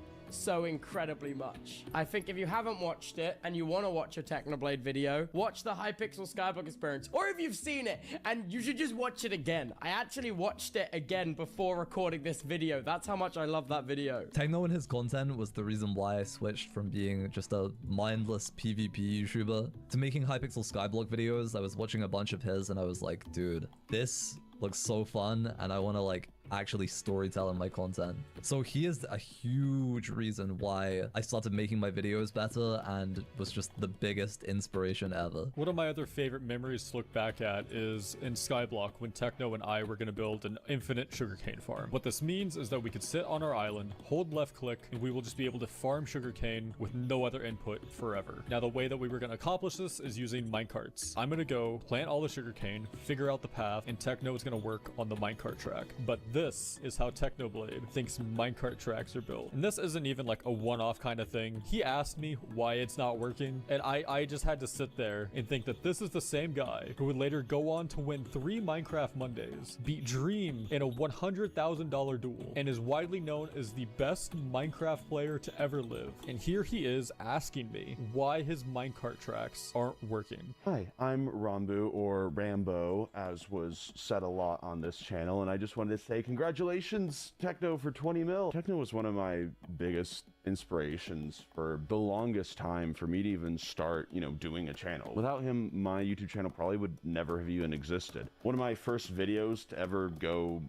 incredibly much. I think if you haven't watched it and you want to watch a Technoblade video, watch the Hypixel Skyblock experience. Or if you've seen it, and you should just watch it again. I actually watched it again before recording this video. That's how much I love that video. Techno and his content was the reason why I switched from being just a mindless PvP YouTuber to making Hypixel Skyblock videos. I was watching a bunch of his and I was like, dude, this looks so fun and I want to like actually storytell in my content. So he is a huge reason why I started making my videos better and was just the biggest inspiration ever. One of my other favorite memories to look back at is in Skyblock when Techno and I were going to build an infinite sugarcane farm. What this means is that we could sit on our island, hold left click, and we will just be able to farm sugarcane with no other input forever. Now the way that we were going to accomplish this is using minecarts. I'm going to go plant all the sugarcane, figure out the path, and Techno is going to work on the minecart track. But this is how technoblade thinks minecart tracks are built. And this isn't even like a one-off kind of thing. He asked me why it's not working, and I just had to sit there and think that this is the same guy who would later go on to win 3 Minecraft Mondays, beat Dream in a $100,000 duel, and is widely known as the best Minecraft player to ever live. And here he is asking me why his minecart tracks aren't working. Hi, I'm Rambo, or Rambo, as was said a lot on this channel, and I just wanted to say congratulations, Techno, for 20 mil. Techno was one of my biggest inspirations for the longest time for me to even start, doing a channel. Without him, my YouTube channel probably would never have even existed. One of my first videos to ever go,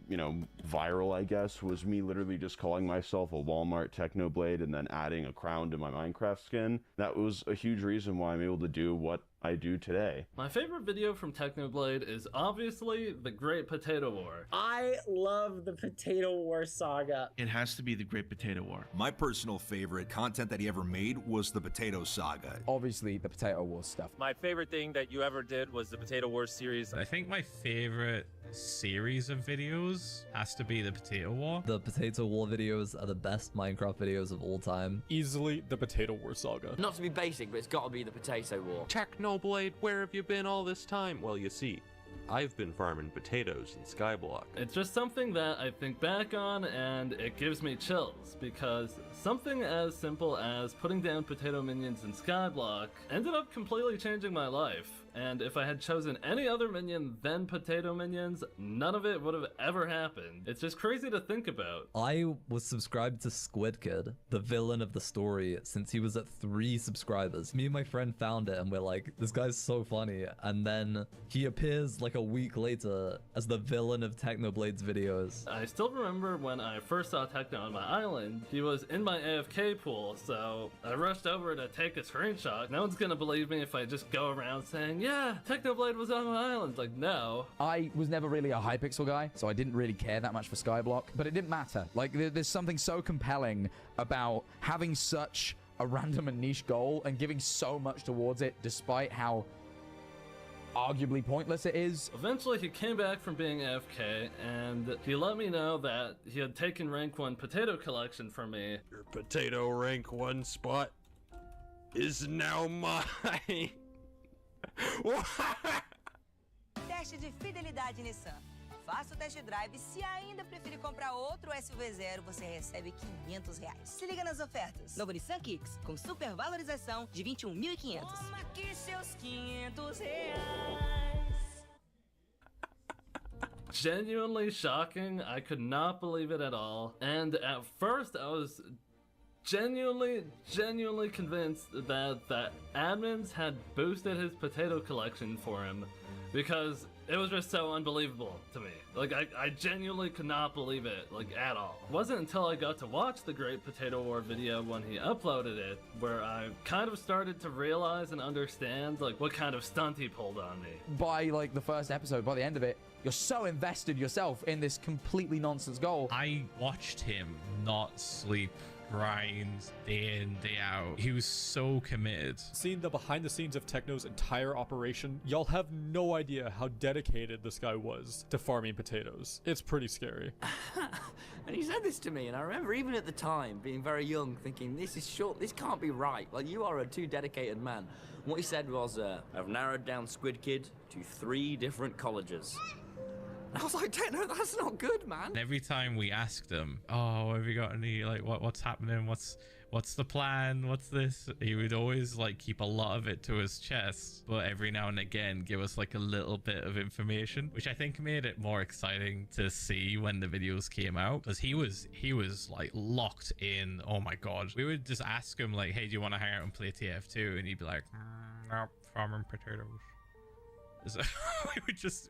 viral, I guess, was me literally just calling myself a Walmart Technoblade and then adding a crown to my Minecraft skin. That was a huge reason why I'm able to do what I do today. My favorite video from Technoblade is obviously the Great Potato War. I love the Potato War saga. It has to be the Great Potato War. My personal favorite content that he ever made was the Potato Saga. Obviously, the Potato War stuff. My favorite thing that you ever did was the Potato Wars series. I think my favorite series of videos has to be the Potato War. The Potato War videos are the best Minecraft videos of all time. Easily the Potato War saga. Not to be basic, but it's got to be the Potato War. Technoblade, where have you been all this time? Well, you see, I've been farming potatoes in Skyblock. It's just something that I think back on and it gives me chills, because something as simple as putting down potato minions in Skyblock ended up completely changing my life. And if I had chosen any other minion than potato minions, none of it would have ever happened. It's just crazy to think about. I was subscribed to Squid Kid, the villain of the story, since he was at 3 subscribers. Me and my friend found it and we're like, this guy's so funny. And then he appears like a week later as the villain of Technoblade's videos. I still remember when I first saw Techno on my island, he was in my AFK pool, so I rushed over to take a screenshot. No one's gonna believe me if I just go around saying, yeah, Technoblade was on my island. Like, no. I was never really a Hypixel guy, so I didn't really care that much for Skyblock, but it didn't matter. Like, there's something so compelling about having such a random and niche goal and giving so much towards it, despite how arguably pointless it is. Eventually, he came back from being AFK, and he let me know that he had taken rank 1 potato collection from me. Your potato rank 1 spot is now mine. Teste de fidelidade Nissan. Faça o test drive. Se ainda preferir comprar outro SUV zero, você recebe R$500. Se liga nas ofertas. Novo Nissan Kicks, com super valorização de R$21.500. Toma aqui seus R$500. Genuinely shocking. I could not believe it at all. And at first, I was genuinely convinced that the admins had boosted his potato collection for him, because it was just so unbelievable to me. Like, I genuinely could not believe it, like, at all. It wasn't until I got to watch the Great Potato War video when he uploaded it, where I kind of started to realize and understand, like, what kind of stunt he pulled on me. By, like, the first episode, by the end of it, you're so invested yourself in this completely nonsense goal. I watched him not sleep, grind day in, day out. He was so committed. Seeing the behind the scenes of Techno's entire operation, y'all have no idea how dedicated this guy was to farming potatoes. It's pretty scary. And he said this to me, and I remember even at the time being very young thinking, this can't be right. Like, you are a too dedicated man. And what he said was, I've narrowed down Squid Kid to 3 different colleges. I was like, Techno, that's not good, man. Every time we asked him, oh, have you got any, like, what's happening? What's the plan? What's this? He would always, like, keep a lot of it to his chest, but every now and again give us, like, a little bit of information, which I think made it more exciting to see when the videos came out, because he was like locked in. Oh my god, we would just ask him, like, hey, do you want to hang out and play TF2? And he'd be like, nope, farming potatoes. So we would just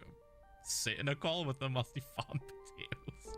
sit in a call with them whilst he farmed potatoes.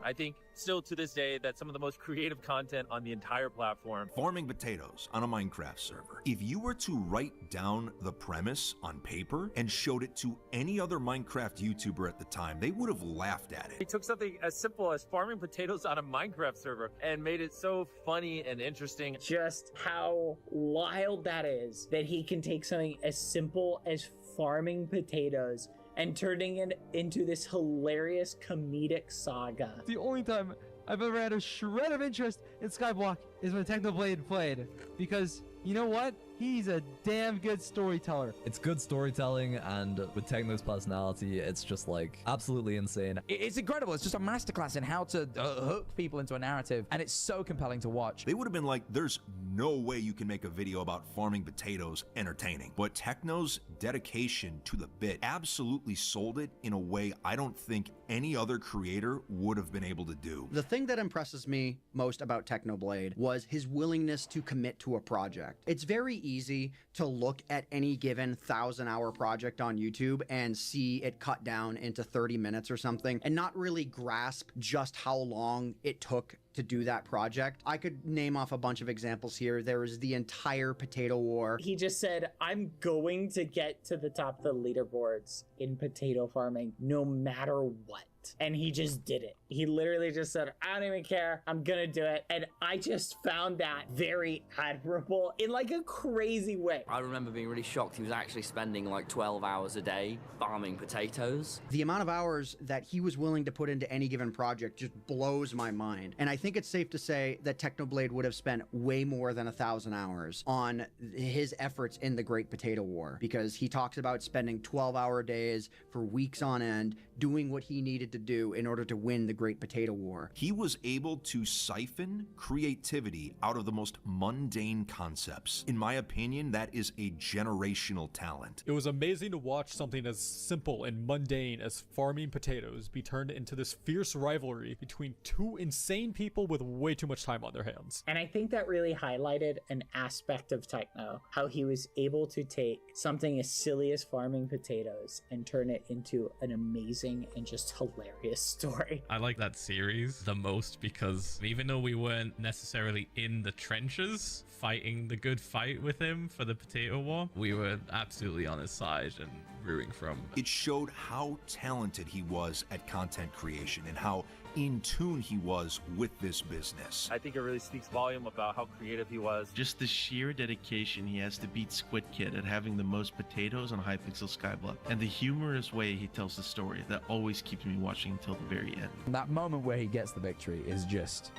I think still to this day that's some of the most creative content on the entire platform. Farming potatoes on a Minecraft server. If you were to write down the premise on paper and showed it to any other Minecraft YouTuber at the time, they would have laughed at it. He took something as simple as farming potatoes on a Minecraft server and made it so funny and interesting. Just how wild that is, that he can take something as simple as farming potatoes and turning it into this hilarious comedic saga. The only time I've ever had a shred of interest in Skyblock is when Technoblade played, because you know what? He's a damn good storyteller. It's good storytelling, and with Techno's personality, it's just like absolutely insane. It's incredible. It's just a masterclass in how to hook people into a narrative, and it's so compelling to watch. They would have been like, there's no way you can make a video about farming potatoes entertaining. But Techno's dedication to the bit absolutely sold it in a way I don't think any other creator would have been able to do. The thing that impresses me most about Technoblade was his willingness to commit to a project. It's very easy to look at any given 1,000-hour project on YouTube and see it cut down into 30 minutes or something and not really grasp just how long it took to do that project. I could name off a bunch of examples here. There is the entire potato war. He just said, I'm going to get to the top of the leaderboards in potato farming no matter what. And he just did it. He literally just said, I don't even care. I'm gonna do it. And I just found that very admirable in like a crazy way. I remember being really shocked he was actually spending like 12 hours a day farming potatoes. The amount of hours that he was willing to put into any given project just blows my mind. And I think it's safe to say that Technoblade would have spent way more than 1,000 hours on his efforts in the Great Potato War, because he talks about spending 12-hour days for weeks on end doing what he needed to do in order to win the Great Potato War. He was able to siphon creativity out of the most mundane concepts. In my opinion, that is a generational talent. It was amazing to watch something as simple and mundane as farming potatoes be turned into this fierce rivalry between two insane people with way too much time on their hands. And I think that really highlighted an aspect of Techno, how he was able to take something as silly as farming potatoes and turn it into an amazing and just hilarious story. I like that series the most because even though we weren't necessarily in the trenches fighting the good fight with him for the potato war, we were absolutely on his side and rooting for him. It showed how talented he was at content creation and how in tune he was with this business. I think it really speaks volume about how creative he was. Just the sheer dedication he has to beat Squid Kid at having the most potatoes on Hypixel Skyblock, and the humorous way he tells the story that always keeps me watching until the very end. That moment where he gets the victory is just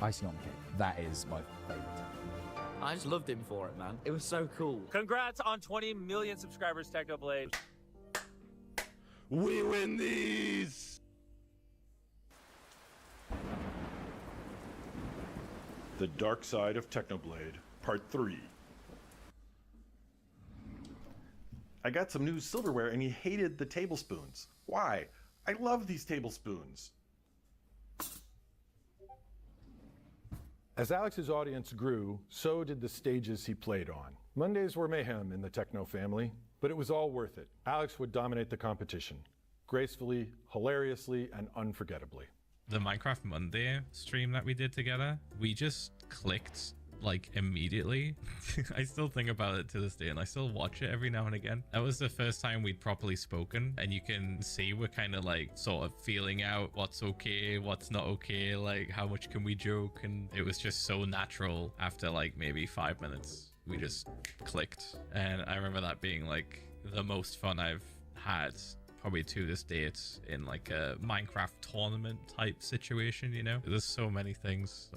icing on the cake. That is my favorite. I just loved him for it, man. It was so cool. Congrats on 20 million subscribers, Technoblade. We win these! The Dark Side of Technoblade, Part 3. I got some new silverware and he hated the tablespoons. Why? I love these tablespoons. As Alex's audience grew, so did the stages he played on. Mondays were mayhem in the Techno family, but it was all worth it. Alex would dominate the competition, gracefully, hilariously, and unforgettably. The Minecraft Monday stream that we did together, we just clicked like immediately. I still think about it to this day and I still watch it every now and again. That was the first time we'd properly spoken, and you can see we're kind of like sort of feeling out what's okay, what's not okay, like how much can we joke, and it was just so natural. After like maybe 5 minutes we just clicked, and I remember that being like the most fun I've had probably to this date in like a Minecraft tournament type situation, you know. There's so many things.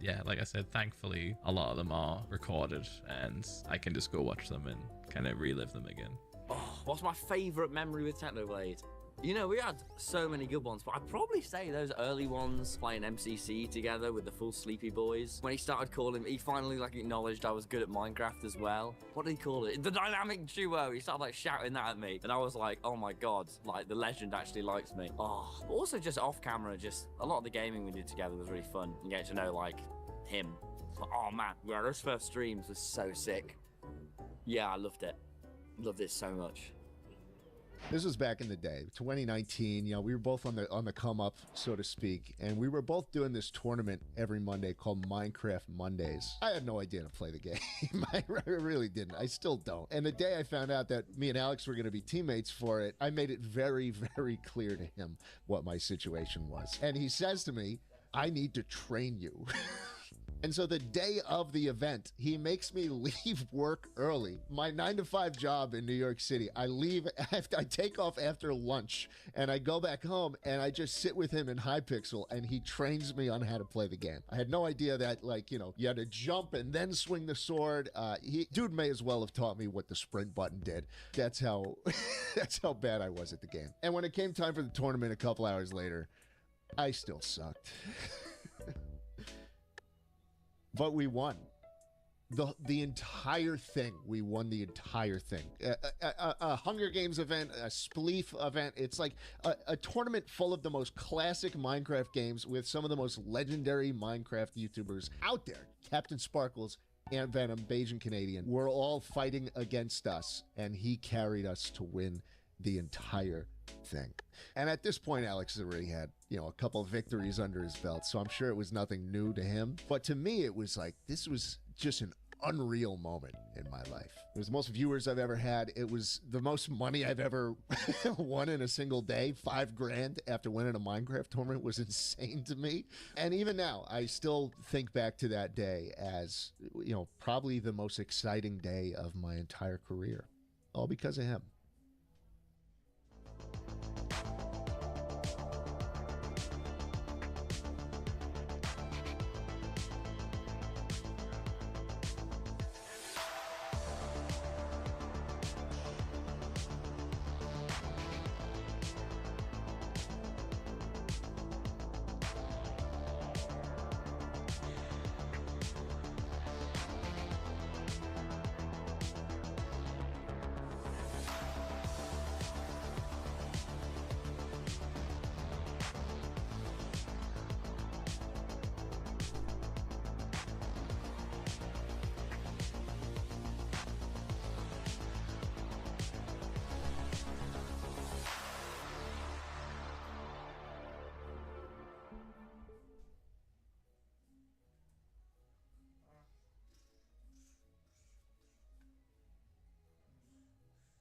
Yeah, like I said, thankfully a lot of them are recorded and I can just go watch them and kind of relive them again. Oh, what's my favorite memory with Technoblade? You know, we had so many good ones, but I'd probably say those early ones playing MCC together with the full Sleepy Boys. When he started calling, he finally like acknowledged I was good at Minecraft as well. What did he call it? The dynamic duo. He started like shouting that at me, and I was like, oh my god, like the legend actually likes me. Oh, but also just off camera, just a lot of the gaming we did together was really fun. And getting to know like him. Like, oh man, yeah, those first streams was so sick. Yeah, I loved it. Loved it so much. This was back in the day, 2019. You know, we were both on the come up, so to speak, and we were both doing this tournament every Monday called Minecraft Mondays. I had no idea to play the game. I really didn't. I still don't. And the day I found out that me and Alex were going to be teammates for it, I made it very, very clear to him what my situation was. And he says to me, "I need to train you." And so the day of the event, he makes me leave work early. My 9-to-5 job in New York City, I leave after I take off after lunch, and I go back home and I just sit with him in Hypixel, and he trains me on how to play the game. I had no idea that, like, you know, you had to jump and then swing the sword. Dude may as well have taught me what the sprint button did. That's how that's how bad I was at the game. And when it came time for the tournament a couple hours later, I still sucked. But we won. The entire thing. We won the entire thing. A Hunger Games event, a Spleef event. It's like a tournament full of the most classic Minecraft games with some of the most legendary Minecraft YouTubers out there. Captain Sparkles, Ant Venom, Bajan Canadian. We're all fighting against us, and he carried us to win the entire thing. And at this point, Alex has already had, you know, a couple of victories under his belt, so I'm sure it was nothing new to him. But to me, it was like, this was just an unreal moment in my life. It was the most viewers I've ever had. It was the most money I've ever won in a single day. $5,000 after winning a Minecraft tournament was insane to me. And even now, I still think back to that day as, you know, probably the most exciting day of my entire career. All because of him.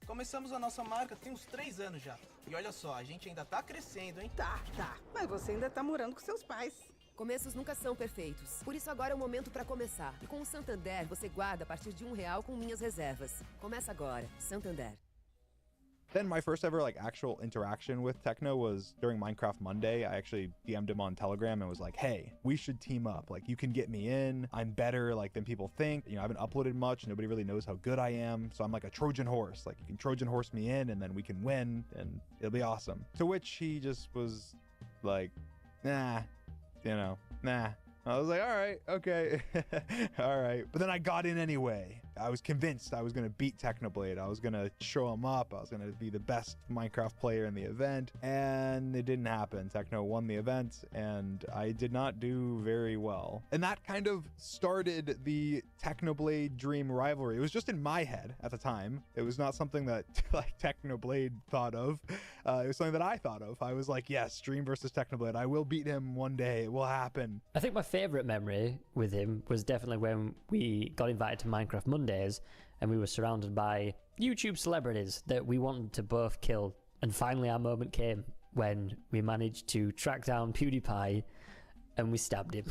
Começamos a nossa marca tem uns 3 anos já. E olha só, a gente ainda tá crescendo, hein? Tá. Mas você ainda tá morando com seus pais. Começos nunca são perfeitos. Por isso agora é o momento para começar. E com o Santander, você guarda a partir de R$1 com minhas reservas. Começa agora. Santander. Then my first ever like actual interaction with Techno was during Minecraft Monday. I actually DM'd him on Telegram and was like, hey, we should team up. Like, you can get me in. I'm better like than people think. You know, I haven't uploaded much. Nobody really knows how good I am. So I'm like a Trojan horse. Like, you can Trojan horse me in and then we can win and it'll be awesome. To which he just was like, nah, you know, nah. I was like, all right, okay, all right. But then I got in anyway. I was convinced I was going to beat Technoblade. I was going to show him up. I was going to be the best Minecraft player in the event. And it didn't happen. Techno won the event and I did not do very well. And that kind of started the Technoblade Dream rivalry. It was just in my head at the time. It was not something that like Technoblade thought of. It was something that I thought of. I was like, yes, Dream versus Technoblade. I will beat him one day. It will happen. I think my favorite memory with him was definitely when we got invited to Minecraft Mondays and we were surrounded by YouTube celebrities that we wanted to both kill. And finally our moment came when we managed to track down PewDiePie and we stabbed him.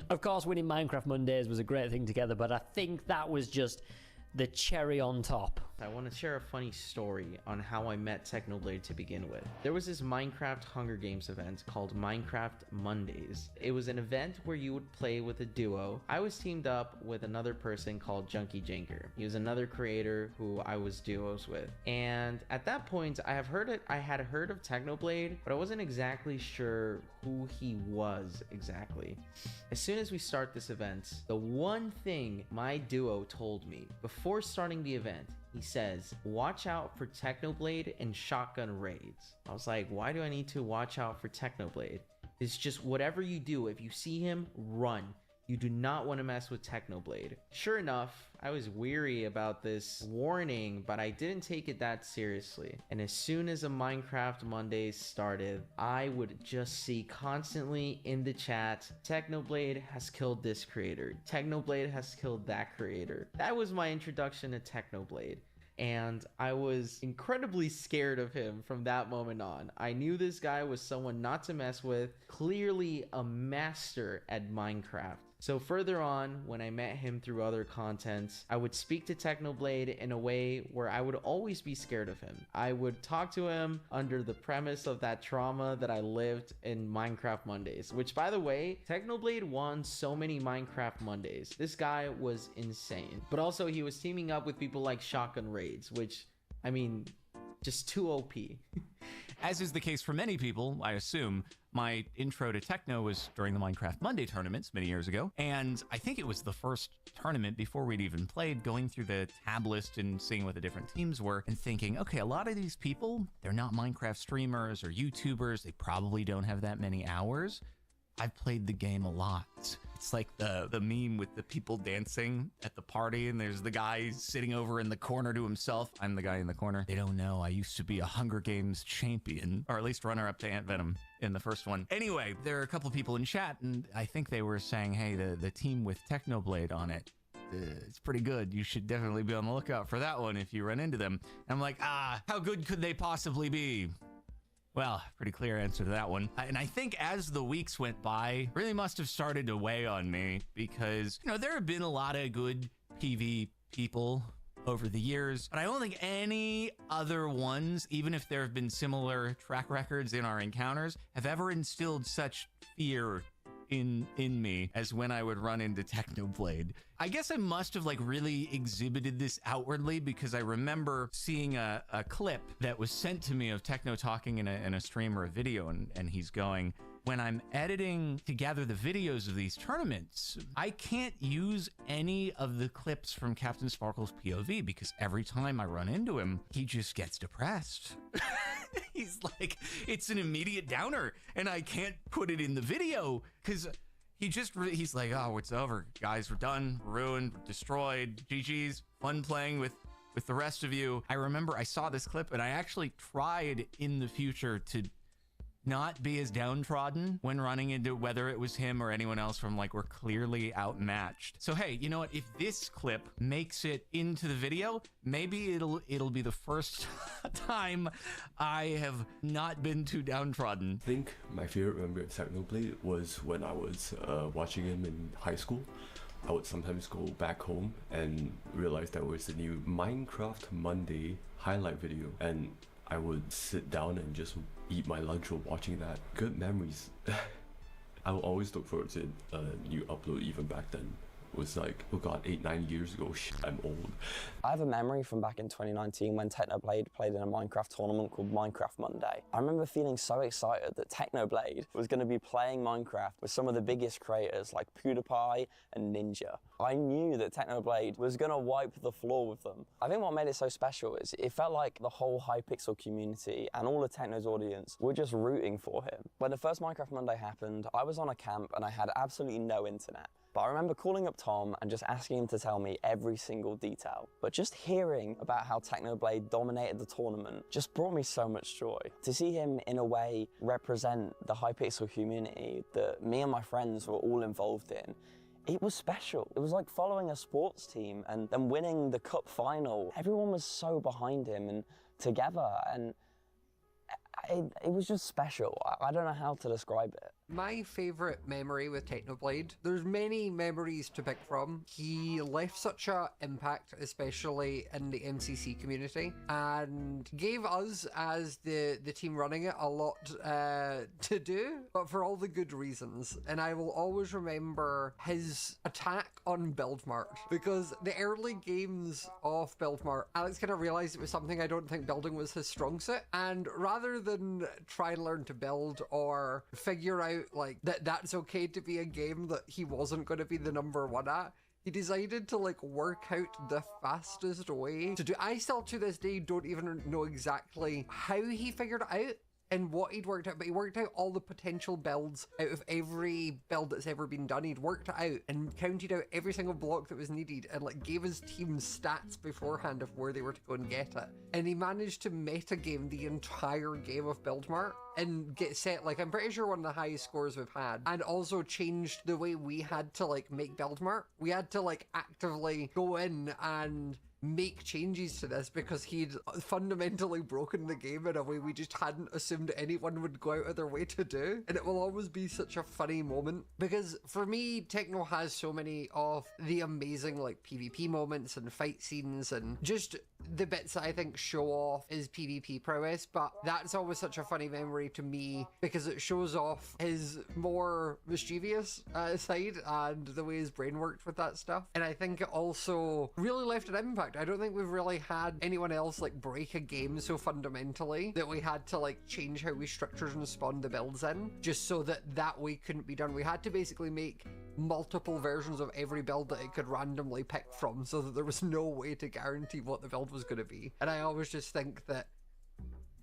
Of course, winning Minecraft Mondays was a great thing together, but I think that was just the cherry on top. I want to share a funny story on how I met Technoblade to begin with. There was this Minecraft Hunger Games event called Minecraft Mondays. It was an event where you would play with a duo. I was teamed up with another person called Junkie Janker. He was another creator who I was duos with. And at that point, I had heard of Technoblade, but I wasn't exactly sure who he was exactly. As soon as we start this event, the one thing my duo told me before starting the event, he says, watch out for Technoblade and shotgun raids. I was like, why do I need to watch out for Technoblade? It's just whatever you do, if you see him, run. You do not want to mess with Technoblade. Sure enough, I was weary about this warning, but I didn't take it that seriously. And as soon as the Minecraft Mondays started, I would just see constantly in the chat, Technoblade has killed this creator. Technoblade has killed that creator. That was my introduction to Technoblade. and I was incredibly scared of him from that moment on. I knew this guy was someone not to mess with, clearly a master at Minecraft. So further on, when I met him through other contents, I would speak to Technoblade in a way where I would always be scared of him. I would talk to him under the premise of that trauma that I lived in Minecraft Mondays, which, by the way, Technoblade won so many Minecraft Mondays. This guy was insane. But also, he was teaming up with people like Shotgun Raids, which, I mean, just too OP. As is the case for many people, I assume, my intro to techno was during the Minecraft Monday tournaments many years ago, and I think it was the first tournament before we'd even played, going through the tab list and seeing what the different teams were and thinking, okay, a lot of these people, they're not Minecraft streamers or YouTubers, they probably don't have that many hours. I've played the game a lot. It's like the meme with the people dancing at the party and there's the guy sitting over in the corner to himself. I'm the guy in the corner. They don't know I used to be a Hunger Games champion, or at least runner-up to Ant Venom in the first one. Anyway, there are a couple people in chat and I think they were saying, hey, the team with Technoblade on it, it's pretty good. You should definitely be on the lookout for that one if you run into them. And I'm like, how good could they possibly be? Well, pretty clear answer to that one. And I think as the weeks went by, really must have started to weigh on me because, you know, there have been a lot of good PV people over the years, but I don't think any other ones, even if there have been similar track records in our encounters, have ever instilled such fear in me as when I would run into Technoblade. I guess I must have like really exhibited this outwardly because I remember seeing a clip that was sent to me of Techno talking in a stream or a video, and he's going, when I'm editing together the videos of these tournaments, I can't use any of the clips from Captain Sparkle's POV because every time I run into him, he just gets depressed. He's like, it's an immediate downer and I can't put it in the video because he's like, oh, it's over. Guys, we're done, we're ruined, we're destroyed. GG's, fun playing with the rest of you. I remember I saw this clip and I actually tried in the future to not be as downtrodden when running into whether it was him or anyone else from like we're clearly outmatched. So hey, you know what? If this clip makes it into the video, maybe it'll be the first time I have not been too downtrodden. I think my favorite memory of Technoblade was when I was watching him in high school. I would sometimes go back home and realize there was a new Minecraft Monday highlight video, and I would sit down and just eat my lunch while watching that. Good memories. I will always look forward to a new upload even back then. It was like, oh god, 8-9 years ago. Shit, I'm old. I have a memory from back in 2019 when Technoblade played in a Minecraft tournament called Minecraft Monday. I remember feeling so excited that Technoblade was going to be playing Minecraft with some of the biggest creators like PewDiePie and Ninja. I knew that Technoblade was going to wipe the floor with them. I think what made it so special is it felt like the whole Hypixel community and all of Techno's audience were just rooting for him. When the first Minecraft Monday happened, I was on a camp and I had absolutely no internet. But I remember calling up Tom and just asking him to tell me every single detail. But just hearing about how Technoblade dominated the tournament just brought me so much joy. To see him, in a way, represent the Hypixel community that me and my friends were all involved in, it was special. It was like following a sports team and then winning the cup final. Everyone was so behind him and together, and it was just special. I don't know how to describe it. My favourite memory with Technoblade, there's many memories to pick from. He left such an impact, especially in the MCC community, and gave us, as the team running it, a lot to do, but for all the good reasons. And I will always remember his attack on Buildmart, because the early games of Buildmart, Alex kind of realised it was something I don't think building was his strong suit, and rather than try and learn to build or figure out like that's okay to be a game that he wasn't going to be the #1 at, he decided to like work out the fastest way to do. I still to this day don't even know exactly how he figured it out and what he'd worked out, but he worked out all the potential builds out of every build that's ever been done. He'd worked it out and counted out every single block that was needed and like gave his team stats beforehand of where they were to go and get it. And he managed to metagame the entire game of Buildmart and get set, like, I'm pretty sure one of the highest scores we've had, and also changed the way we had to like make Buildmart. We had to like actively go in and make changes to this because he'd fundamentally broken the game in a way we just hadn't assumed anyone would go out of their way to do. And it will always be such a funny moment because for me, Techno has so many of the amazing like PvP moments and fight scenes and just the bits that I think show off his PvP prowess, but that's always such a funny memory to me because it shows off his more mischievous side and the way his brain worked with that stuff. And I think it also really left an impact. I don't think we've really had anyone else like break a game so fundamentally that we had to like change how we structured and spawned the builds in just so that way couldn't be done. We had to basically make multiple versions of every build that it could randomly pick from so that there was no way to guarantee what the build was going to be. And I always just think that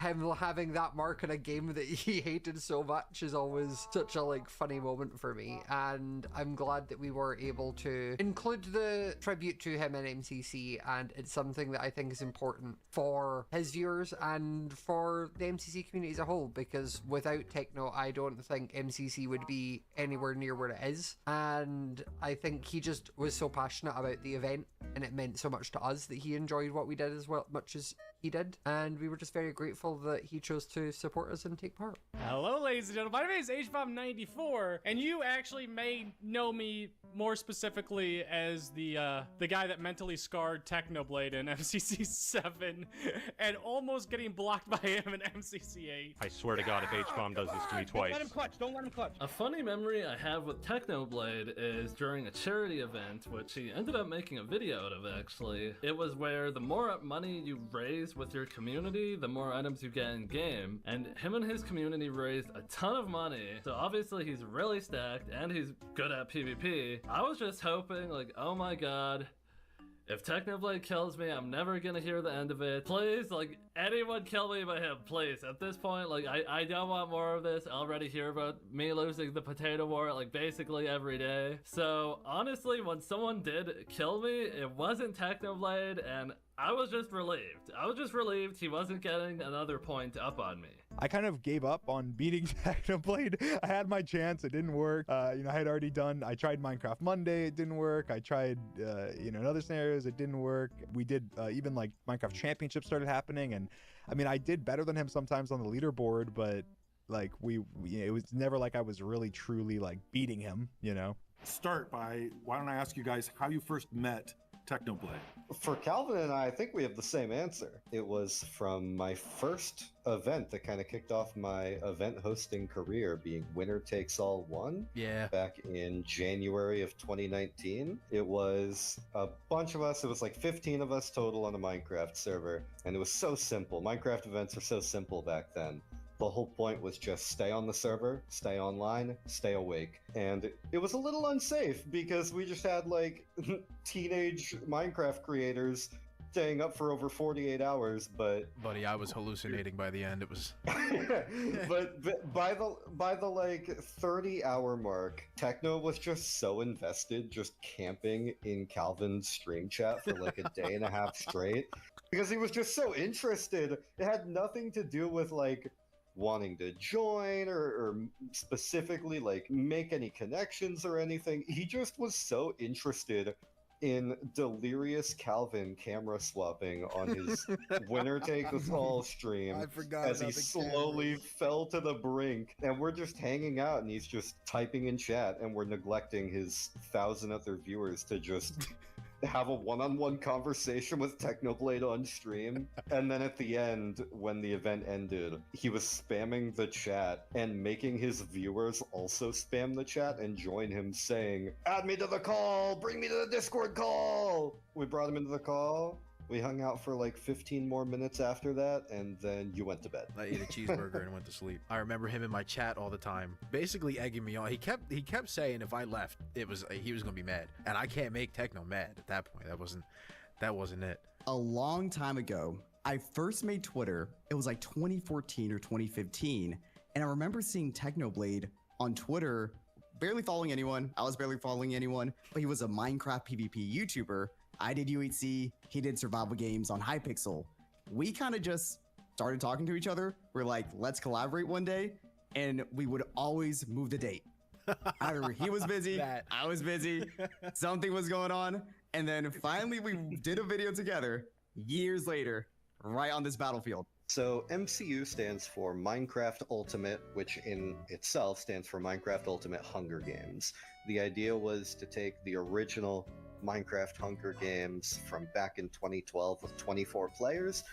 him having that mark in a game that he hated so much is always such a like funny moment for me, and I'm glad that we were able to include the tribute to him in MCC, and it's something that I think is important for his viewers and for the MCC community as a whole, because without Techno I don't think MCC would be anywhere near where it is, and I think he just was so passionate about the event and it meant so much to us that he enjoyed what we did as well much as he did, and we were just very grateful that he chose to support us and take part. Hello, ladies and gentlemen. My name is HBomb94, and you actually may know me more specifically as the guy that mentally scarred Technoblade in MCC 7 and almost getting blocked by him in MCC 8. I swear to God, if HBomb does this to me twice. Don't let him clutch. Don't let him clutch. A funny memory I have with Technoblade is during a charity event, which he ended up making a video out of, actually. It was where the more money you raise with your community, the more items you get in game, and him and his community raised a ton of money, so obviously he's really stacked and he's good at PvP. I was just hoping, like, oh my god, if Technoblade kills me, I'm never gonna hear the end of it. Please, like, anyone kill me by him, please. At this point, like, I don't want more of this. I already hear about me losing the potato war, like, basically every day. So, honestly, when someone did kill me, it wasn't Technoblade, and I was just relieved. I was just relieved he wasn't getting another point up on me. I kind of gave up on beating Technoblade. I had my chance, it didn't work. I had already I tried Minecraft Monday, it didn't work. I tried, in other scenarios, it didn't work. We did, even like Minecraft Championships started happening, and I mean, I did better than him sometimes on the leaderboard, but like it was never like I was really truly like beating him, Start by, why don't I ask you guys how you first met Technoblade? For Calvin and I think we have the same answer. It was from my first event that kind of kicked off my event hosting career, being Winner Takes All 1. Yeah. Back in January of 2019. It was a bunch of us, it was like 15 of us total on a Minecraft server, and it was so simple. Minecraft events were so simple back then. The whole point was just stay on the server, stay online, stay awake. And it was a little unsafe because we just had like teenage Minecraft creators staying up for over 48 hours, but... Buddy, I was hallucinating by the end. It was... but by the like 30-hour mark, Techno was just so invested, just camping in Calvin's stream chat for like a day and a half straight. Because he was just so interested. It had nothing to do with like wanting to join or specifically like make any connections or anything. He just was so interested in delirious Calvin camera swapping on his Winner Takes All stream as he slowly fell to the brink, and we're just hanging out and he's just typing in chat, and we're neglecting his 1,000 other viewers to just have a one-on-one conversation with Technoblade on stream. And then at the end, when the event ended, he was spamming the chat and making his viewers also spam the chat and join him, saying, "Add me to the call! Bring me to the Discord call!" We brought him into the call. We hung out for like 15 more minutes after that, and then you went to bed. I ate a cheeseburger and went to sleep. I remember him in my chat all the time, basically egging me on. He kept saying if I left, he was gonna be mad, and I can't make Techno mad at that point. That wasn't it. A long time ago, I first made Twitter. It was like 2014 or 2015, and I remember seeing Technoblade on Twitter, barely following anyone. I was barely following anyone, but he was a Minecraft PvP YouTuber. I did UHC, he did survival games on Hypixel. We kind of just started talking to each other. We're like, let's collaborate one day, and we would always move the date. Either he was busy, I was busy, something was going on, And then finally we did a video together years later, right on this battlefield. So MCU stands for Minecraft Ultimate, which in itself stands for Minecraft Ultimate Hunger Games. The idea was to take the original Minecraft Hunger Games from back in 2012 with 24 players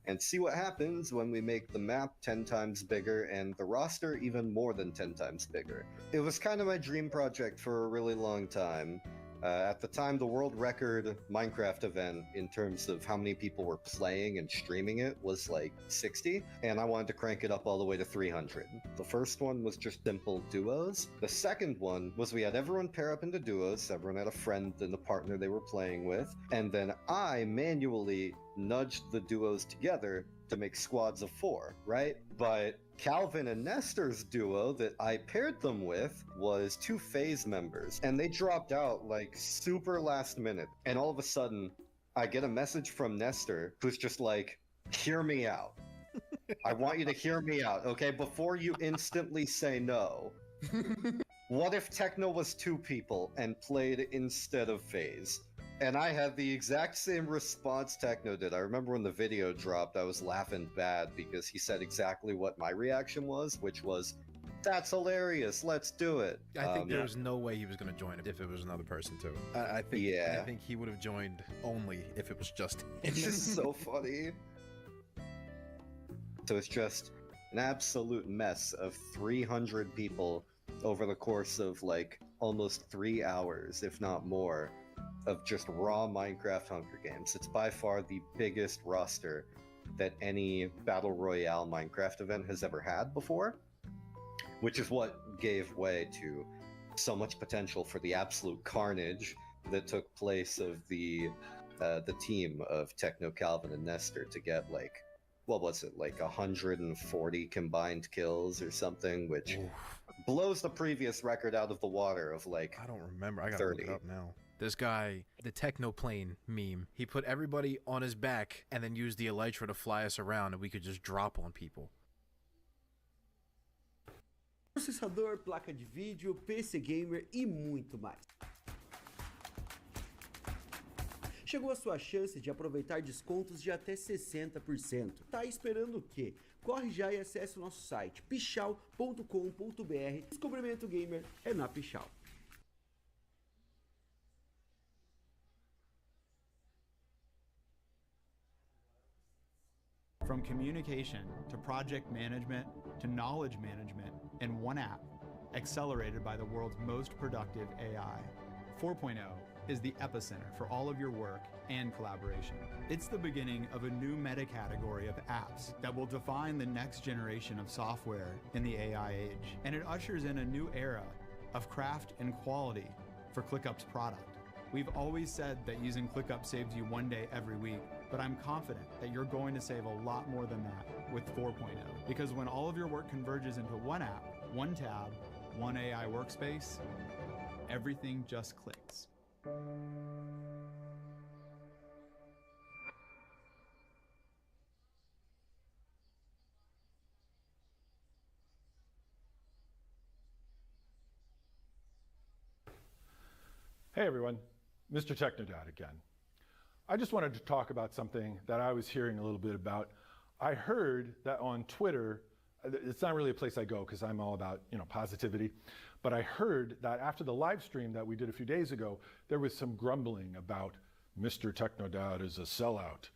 and see what happens when we make the map 10 times bigger and the roster even more than 10 times bigger. It was kind of my dream project for a really long time. At the time, the world record Minecraft event in terms of how many people were playing and streaming it was like 60, and I wanted to crank it up all the way to 300. The first one was just simple duos. The second one was we had everyone pair up into duos, everyone had a friend and a partner they were playing with, and then I manually nudged the duos together to make squads of 4, right? But Calvin and Nestor's duo that I paired them with was 2 FaZe members, and they dropped out like super last minute. And all of a sudden, I get a message from Nestor who's just like, hear me out. I want you to hear me out, okay? Before you instantly say no. What if Techno was 2 people and played instead of FaZe? And I had the exact same response Techno did. I remember when the video dropped, I was laughing bad because he said exactly what my reaction was, which was, that's hilarious, let's do it. I think there was no way he was going to join it if it was another person too. I think he would have joined only if it was just him. It's just so funny. So it's just an absolute mess of 300 people over the course of like almost 3 hours, if not more, of just raw Minecraft Hunger Games. It's by far the biggest roster that any Battle Royale Minecraft event has ever had before, which is what gave way to so much potential for the absolute carnage that took place of the team of Techno, Calvin, and Nestor to get like, what was it, like 140 combined kills or something, which blows the previous record out of the water of like, I don't remember, I gotta 30. look it up now. This guy, the Technoplane meme, he put everybody on his back and then used the Elytra to fly us around and we could just drop on people. Processador, placa de vídeo, PC gamer e muito mais. Chegou a sua chance de aproveitar descontos de até 60%. Tá esperando o quê? Corre já e acesse o nosso site pichau.com.br. Descobrimento gamer é na Pichau. From communication to project management to knowledge management in one app, accelerated by the world's most productive AI. 4.0 is the epicenter for all of your work and collaboration. It's the beginning of a new meta-category of apps that will define the next generation of software in the AI age. And it ushers in a new era of craft and quality for ClickUp's product. We've always said that using ClickUp saves you one day every week, but I'm confident that you're going to save a lot more than that with 4.0. Because when all of your work converges into one app, one tab, one AI workspace, everything just clicks. Hey everyone, Mr. Technodad again. I just wanted to talk about something that I was hearing a little bit about. I heard that on Twitter, it's not really a place I go because I'm all about, positivity, but I heard that after the live stream that we did a few days ago, there was some grumbling about Mr. Technodad is a sellout.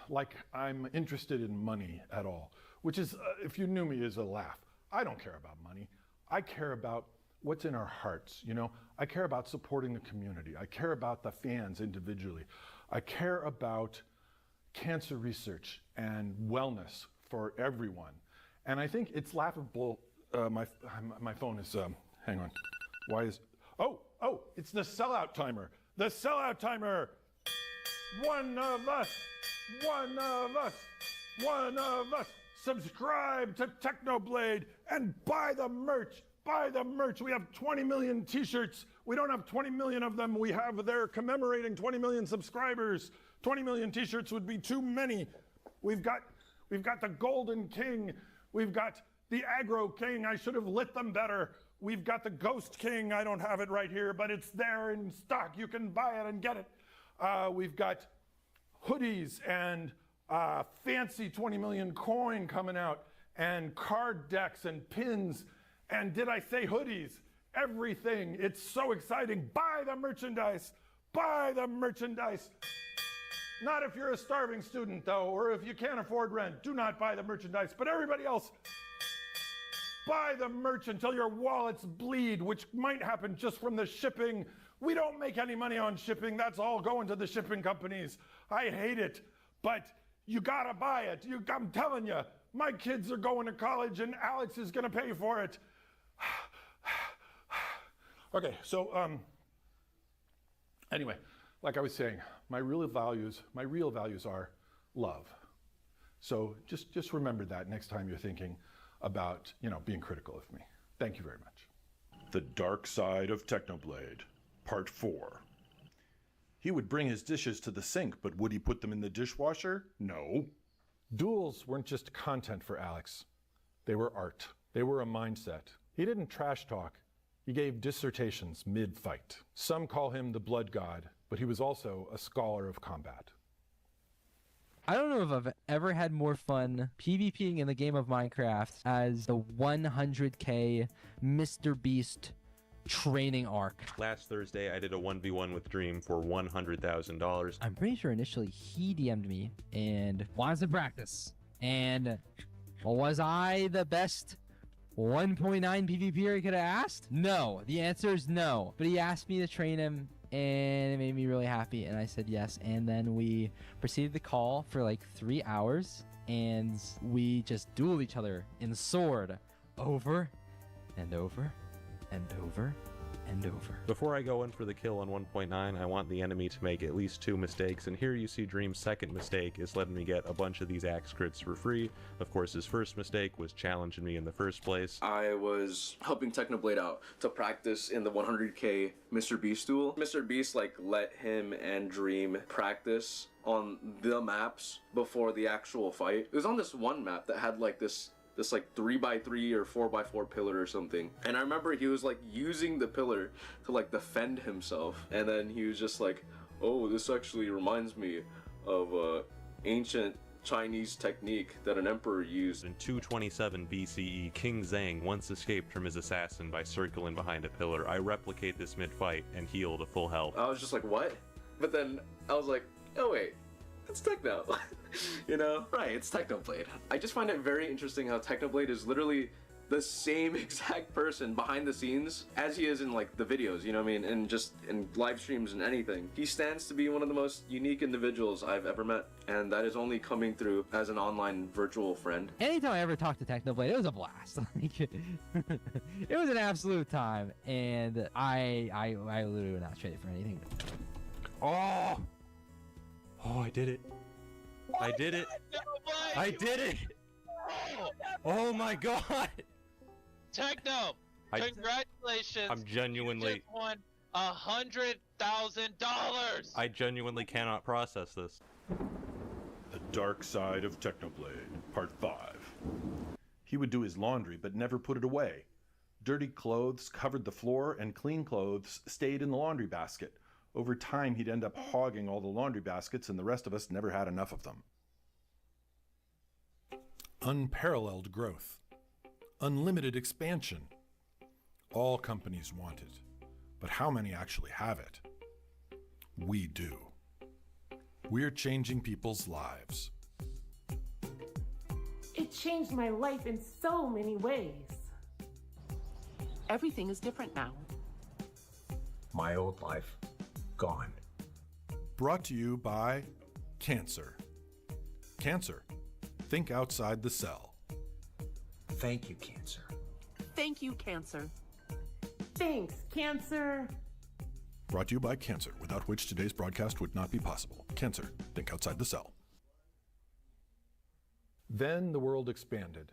Like I'm interested in money at all, which is, if you knew me, is a laugh. I don't care about money. I care about what's in our hearts, I care about supporting the community. I care about the fans individually. I care about cancer research and wellness for everyone. And I think it's laughable. My phone is, hang on. Why is, oh, it's the sellout timer. The sellout timer. One of us, one of us, one of us. Subscribe to Technoblade and buy the merch. Buy the merch. We have 20 million t-shirts. We don't have 20 million of them. We have there commemorating 20 million subscribers. 20 million t-shirts would be too many. We've got the Golden King. We've got the Aggro King. I should have lit them better. We've got the Ghost King. I don't have it right here, but it's there in stock. You can buy it and get it. We've got hoodies and fancy 20 million coin coming out, and card decks and pins. And did I say hoodies? Everything. It's so exciting. Buy the merchandise. Buy the merchandise. Not if you're a starving student, though, or if you can't afford rent. Do not buy the merchandise. But everybody else, buy the merch until your wallets bleed, which might happen just from the shipping. We don't make any money on shipping. That's all going to the shipping companies. I hate it, but you gotta buy it. I'm telling you, my kids are going to college and Alex is gonna pay for it. Okay, so anyway, like I was saying, my real values are love. So just remember that next time you're thinking about, being critical of me. Thank you very much. The Dark Side of Technoblade, Part 4. He would bring his dishes to the sink, but would he put them in the dishwasher? No. Duels weren't just content for Alex. They were art. They were a mindset. He didn't trash talk. He gave dissertations mid-fight. Some call him the blood god, but he was also a scholar of combat. I don't know if I've ever had more fun PvPing in the game of Minecraft as the 100k Mr. Beast training arc. Last Thursday, I did a 1v1 with Dream for $100,000. I'm pretty sure initially he DM'd me and wanted to practice. And was I the best 1.9 PvPer he could have asked? No. The answer is no. But he asked me to train him, and it made me really happy, and I said yes. And then we proceeded to call for like 3 hours, and we just dueled each other in sword over and over and over and over. Before I go in for the kill on 1.9, I want the enemy to make at least 2 mistakes, and here you see Dream's second mistake is letting me get a bunch of these axe crits for free. Of course, his first mistake was challenging me in the first place. I was helping Technoblade out to practice in the 100k Mr. Beast duel. Mr. Beast let him and Dream practice on the maps before the actual fight. It was on this one map that had this 3x3 or 4x4 pillar or something, and I remember he was using the pillar to defend himself, and then he was just oh, this actually reminds me of ancient Chinese technique that an emperor used. In 227 BCE, King Zhang once escaped from his assassin by circling behind a pillar. I replicate this mid-fight and heal to full health. I was just what? But then I was oh wait, it's Techno. Right, it's Technoblade. I just find it very interesting how Technoblade is literally the same exact person behind the scenes as he is in the videos, you know what I mean, and just in live streams and anything. He stands to be one of the most unique individuals I've ever met, and that is only coming through as an online virtual friend. Anytime I ever talked to Technoblade, it was a blast. It was an absolute time, and I literally would not trade it for anything. Oh, I did it. I did it. I did it. Oh my god. Techno, congratulations. I'm genuinely. You just won $100,000. I genuinely cannot process this. The Dark Side of Technoblade, Part 5. He would do his laundry but never put it away. Dirty clothes covered the floor and clean clothes stayed in the laundry basket. Over time, he'd end up hogging all the laundry baskets, and the rest of us never had enough of them. Unparalleled growth. Unlimited expansion. All companies want it, but how many actually have it? We do. We're changing people's lives. It changed my life in so many ways. Everything is different now. My old life, gone. Brought to you by Cancer. Cancer. Think outside the cell. Thank you, Cancer. Thank you, Cancer. Thanks, Cancer. Brought to you by Cancer, without which today's broadcast would not be possible. Cancer. Think outside the cell. Then the world expanded.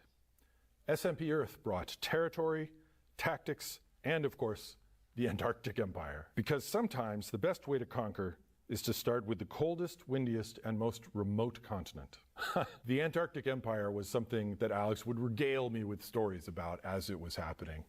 SMP Earth brought territory, tactics, and of course, the Antarctic Empire. Because sometimes the best way to conquer is to start with the coldest, windiest, and most remote continent. The Antarctic Empire was something that Alex would regale me with stories about as it was happening.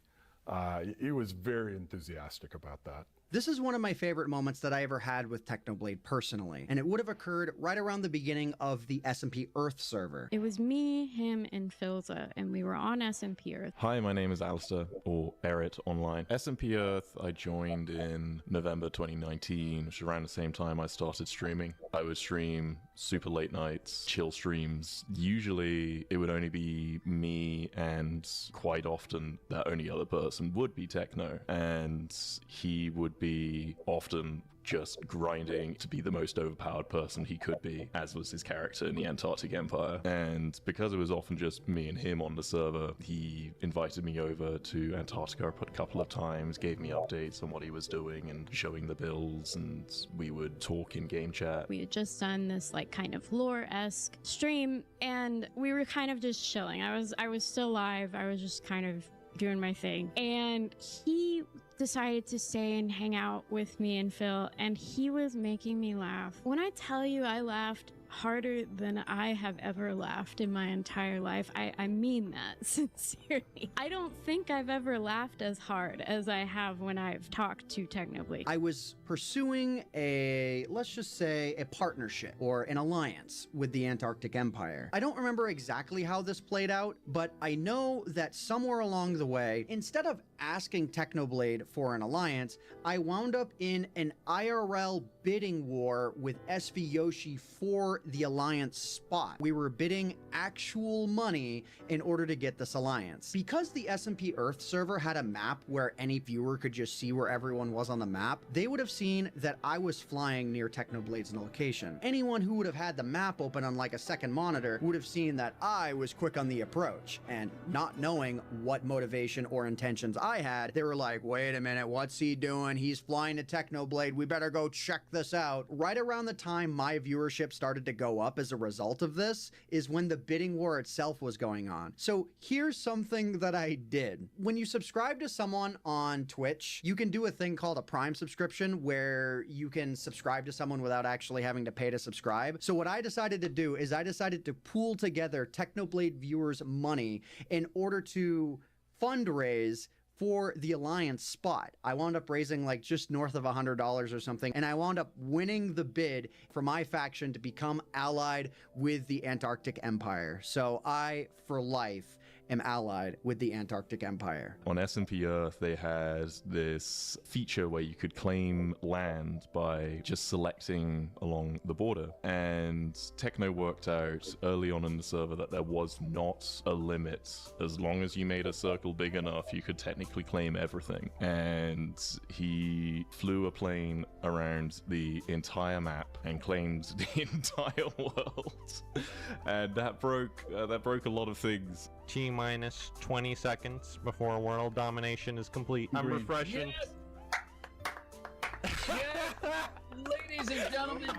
He was very enthusiastic about that. This is one of my favorite moments that I ever had with Technoblade personally, and it would have occurred right around the beginning of the SMP Earth server. It was me, him, and Philza, and we were on SMP Earth. Hi, my name is Alistair, or Erit online. SMP Earth I joined in November 2019, which is around the same time I started streaming. I would stream super late nights, chill streams. Usually it would only be me, and quite often that only other person would be Techno, and he would be often just grinding to be the most overpowered person he could be, as was his character in the Antarctic Empire. And because it was often just me and him on the server, he invited me over to Antarctica a couple of times, gave me updates on what he was doing and showing the builds, and we would talk in game chat. We had just done this like kind of lore-esque stream, and we were kind of just chilling. I was still live. I was just kind of doing my thing, and he decided to stay and hang out with me and Phil, and he was making me laugh. When I tell you I laughed harder than I have ever laughed in my entire life, I mean that sincerely. I don't think I've ever laughed as hard as I have when I've talked to Technoblade. I was pursuing let's just say, a partnership or an alliance with the Antarctic Empire. I don't remember exactly how this played out, but I know that somewhere along the way, instead of asking Technoblade for an alliance, I wound up in an IRL bidding war with SV Yoshi for the alliance spot. We were bidding actual money in order to get this alliance. Because the SMP Earth server had a map where any viewer could just see where everyone was on the map, they would have seen that I was flying near Technoblade's location. Anyone who would have had the map open on like a second monitor would have seen that I was quick on the approach, and not knowing what motivation or intentions I had, they were like, wait a minute, what's he doing? He's flying to Technoblade. We better go check this out. Right around the time my viewership started to go up as a result of this is when the bidding war itself was going on. So here's something that I did. When you subscribe to someone on Twitch, you can do a thing called a Prime subscription where you can subscribe to someone without actually having to pay to subscribe. So what I decided to do is I decided to pool together Technoblade viewers' money in order to fundraise for the alliance spot. I wound up raising like just north of $100 or something, and I wound up winning the bid for my faction to become allied with the Antarctic Empire. So I, for life, am allied with the Antarctic Empire. On SMP Earth, they had this feature where you could claim land by just selecting along the border. And Techno worked out early on in the server that there was not a limit. As long as you made a circle big enough, you could technically claim everything. And he flew a plane around the entire map and claimed the entire world. And that broke a lot of things. T-minus 20 seconds before world domination is complete. I'm refreshing. Yes! Ladies and gentlemen,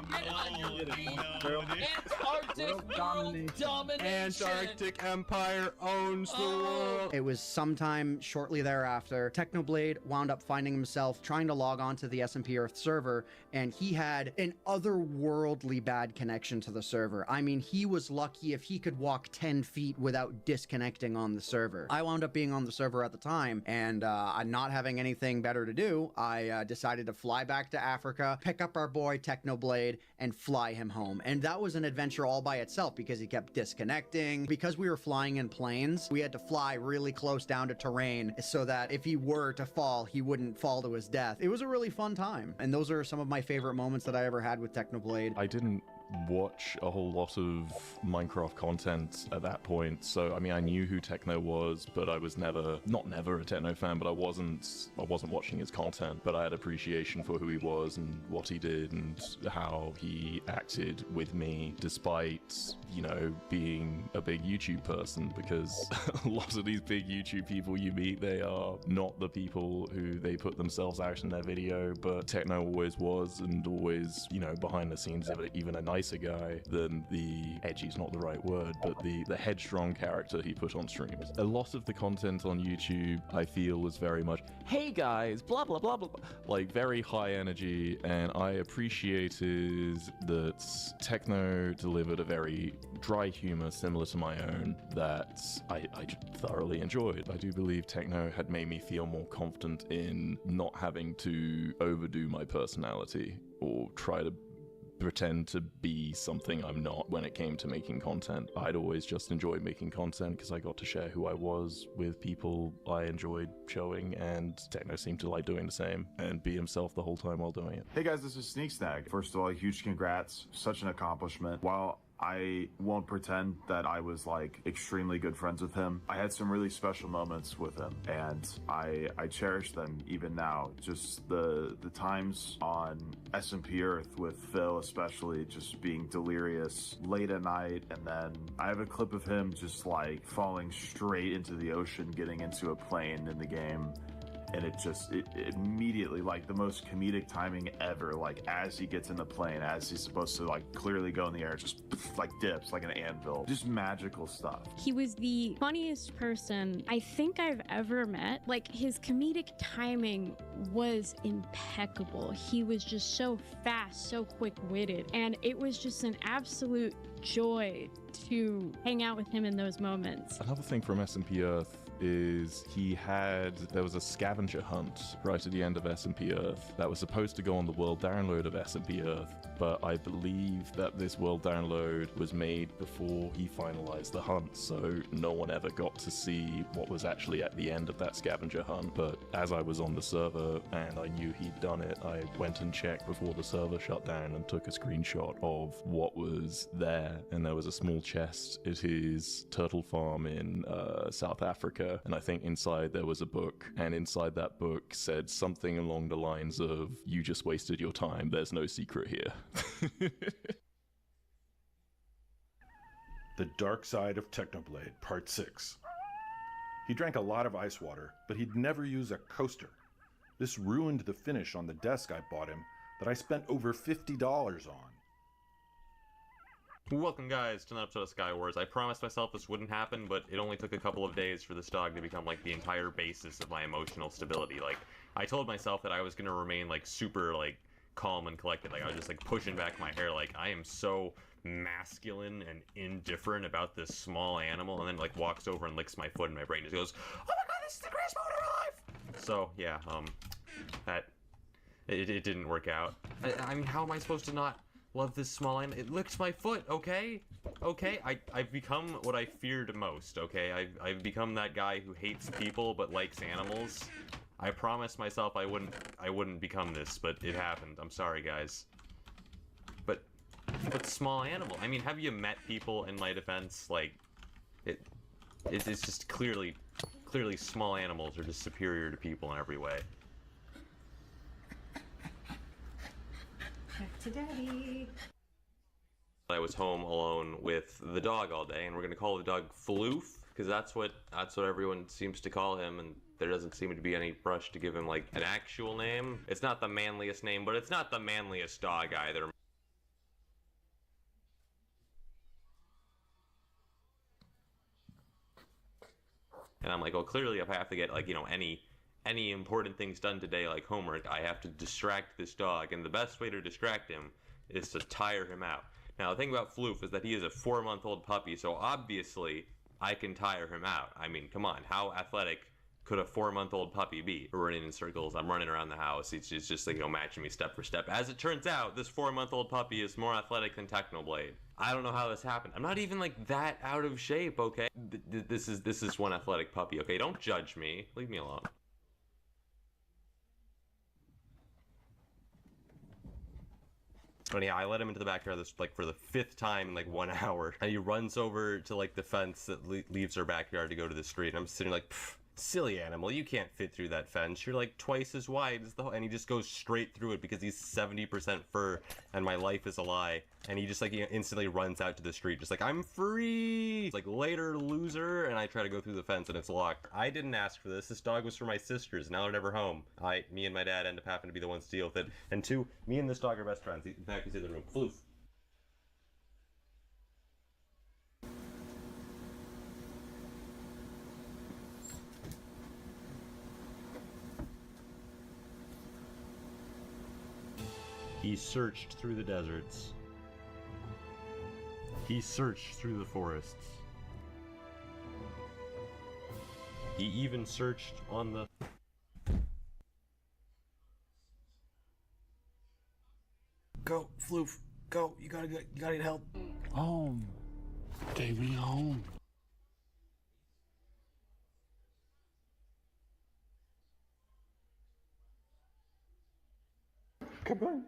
Antarctic domination. Antarctic Empire owns the world. It was sometime shortly thereafter, Technoblade wound up finding himself trying to log on to the SMP Earth server, and he had an otherworldly bad connection to the server. I mean, he was lucky if he could walk 10 feet without disconnecting on the server. I wound up being on the server at the time, and not having anything better to do, I decided to fly back to Africa, pick up our boy Technoblade, and fly him home. And that was an adventure all by itself because he kept disconnecting. Because we were flying in planes, we had to fly really close down to terrain so that if he were to fall, he wouldn't fall to his death. It was a really fun time. And those are some of my favorite moments that I ever had with Technoblade. I didn't watch a whole lot of Minecraft content at that point, so I mean I knew who Techno was, but I was never a Techno fan, but I wasn't watching his content, but I had appreciation for who he was and what he did and how he acted with me despite, you know, being a big YouTube person, because a lot of these big YouTube people you meet, they are not the people who they put themselves out in their video, but Techno always was, and always, you know, behind the scenes, even a nice nicer guy than the edgy's not the right word, but the headstrong character he put on streams. A lot of the content on YouTube I feel was very much, hey guys, blah blah blah blah, like very high energy, and I appreciated that Techno delivered a very dry humor similar to my own that I thoroughly enjoyed. I do believe Techno had made me feel more confident in not having to overdo my personality or try to pretend to be something I'm not when it came to making content. I'd always just enjoyed making content because I got to share who I was with people I enjoyed showing, and Techno seemed to like doing the same and be himself the whole time while doing it. Hey guys, this is Sneak Snag. First of all, huge congrats. Such an accomplishment. While I won't pretend that I was like extremely good friends with him, I had some really special moments with him, and I cherish them even now. Just the times on SMP Earth with Phil, especially, just being delirious late at night, and then I have a clip of him just like falling straight into the ocean, getting into a plane in the game. And it immediately, like, the most comedic timing ever, like, as he gets in the plane, as he's supposed to, like, clearly go in the air, just, like, dips like an anvil. Just magical stuff. He was the funniest person I think I've ever met. Like, his comedic timing was impeccable. He was just so fast, so quick-witted, and it was just an absolute joy to hang out with him in those moments. Another thing from SMP Earth is there was a scavenger hunt right at the end of SMP Earth that was supposed to go on the world download of SMP Earth, but I believe that this world download was made before he finalized the hunt, so no one ever got to see what was actually at the end of that scavenger hunt. But as I was on the server and I knew he'd done it, I went and checked before the server shut down and took a screenshot of what was there, and there was a small chest at his turtle farm in South Africa, and I think inside there was a book, and inside that book said something along the lines of, "You just wasted your time, there's no secret here." The Dark Side of Technoblade, Part 6. He drank a lot of ice water, but he'd never use a coaster. This ruined the finish on the desk I bought him that I spent over $50 on. Welcome guys to another episode of Sky Wars. I promised myself this wouldn't happen, but it only took a couple of days for this dog to become like the entire basis of my emotional stability. Like, I told myself that I was gonna remain like super like calm and collected. Like, I was just like pushing back my hair, like I am so masculine and indifferent about this small animal, and then like walks over and licks my foot and my brain just goes, "Oh my god, this is the greatest moment of my life!" So yeah, it didn't work out. I mean, how am I supposed to not love this small animal? It licks my foot, okay? Okay, I've become what I feared most, okay? I've become that guy who hates people but likes animals. I promised myself I wouldn't become this, but it happened. I'm sorry, guys. But small animal. I mean, have you met people, in my defense? Like, it's just clearly small animals are just superior to people in every way. Back to daddy. I was home alone with the dog all day, and we're gonna call the dog Floof, because that's what everyone seems to call him, and there doesn't seem to be any rush to give him like an actual name. It's not the manliest name, but it's not the manliest dog either. And I'm like, well, clearly if I have to get like, you know, any important things done today, like homework, I have to distract this dog, and the best way to distract him is to tire him out. Now, the thing about Floof is that he is a 4-month-old puppy, so obviously I can tire him out. I mean, come on, how athletic could a 4-month-old puppy be? We're running in circles, I'm running around the house, it's just like, you know, matching me step for step. As it turns out, this 4-month-old puppy is more athletic than Technoblade. I don't know how this happened. I'm not even like that out of shape, okay? This is one athletic puppy, okay? Don't judge me, leave me alone. But yeah, I let him into the backyard this like for the 5th time in like 1 hour, and he runs over to like the fence that leaves our backyard to go to the street. And I'm sitting like, silly animal, you can't fit through that fence. You're like twice as wide as the whole, and he just goes straight through it because he's 70% fur, and my life is a lie. And he just like, you know, instantly runs out to the street, just like, I'm free. It's like, later, loser. And I try to go through the fence and it's locked. I didn't ask for this. This dog was for my sisters. Now they're never home. Me and my dad end up having to be the ones to deal with it. And 2, me and this dog are best friends. In fact, he's in the room. Floof. He searched through the deserts. He searched through the forests. He even searched on the... Go, Floof. Go. You gotta get help. Home. Take me home. Come on.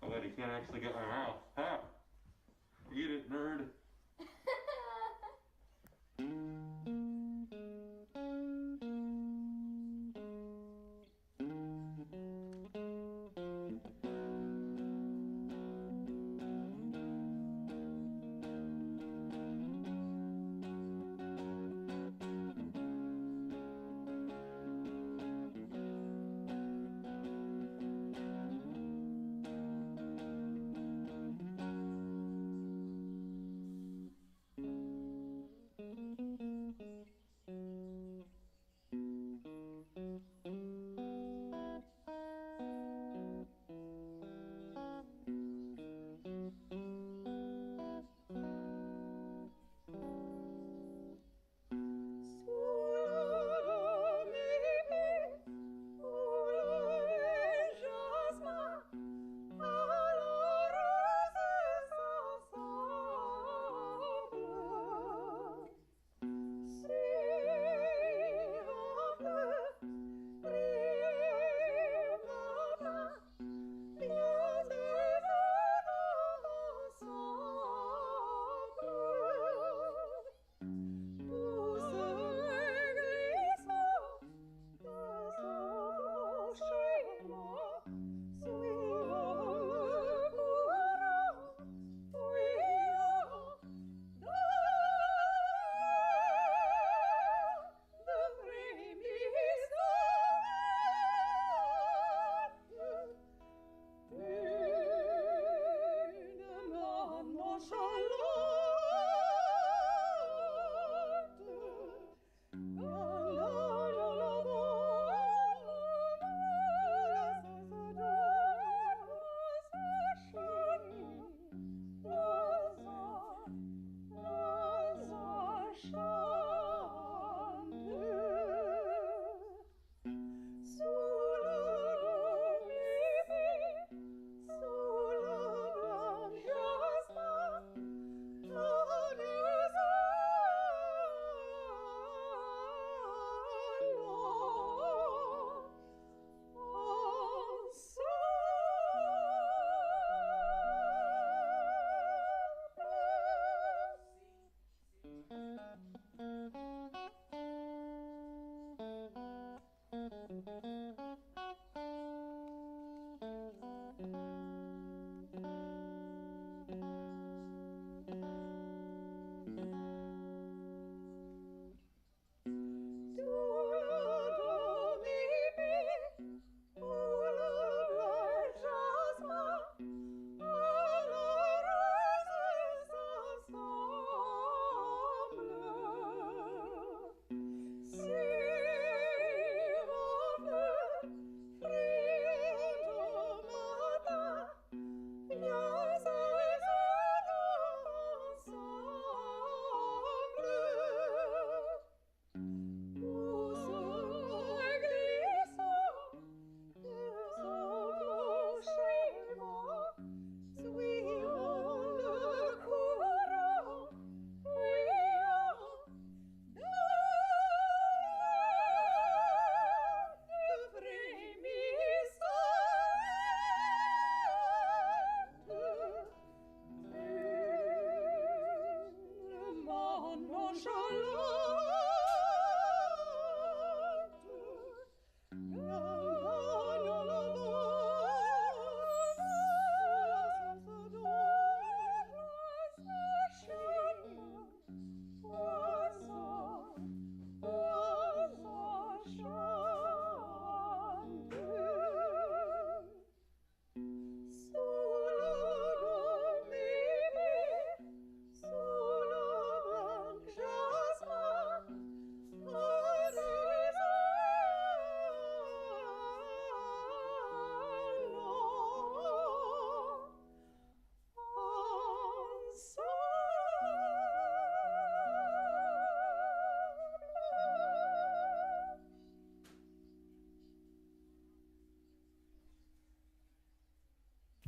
I bet he can't actually get my mouth. Ha! Eat it, nerd.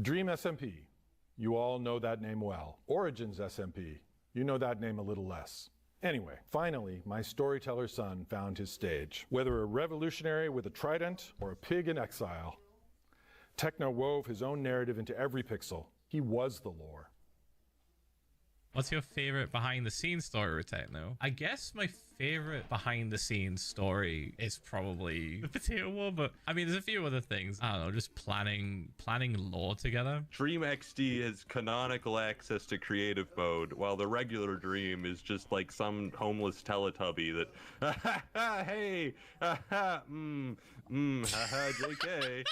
Dream SMP. You all know that name well. Origins SMP. You know that name a little less. Anyway, finally, my storyteller son found his stage. Whether a revolutionary with a trident or a pig in exile, Techno wove his own narrative into every pixel. He was the lore. What's your favorite behind the scenes story with Techno? I guess my favorite behind the scenes story is probably the Potato War, but I mean, there's a few other things. I don't know, just planning lore together. Dream XD has canonical access to creative mode, while the regular Dream is just like some homeless Teletubby that, hey, haha, JK.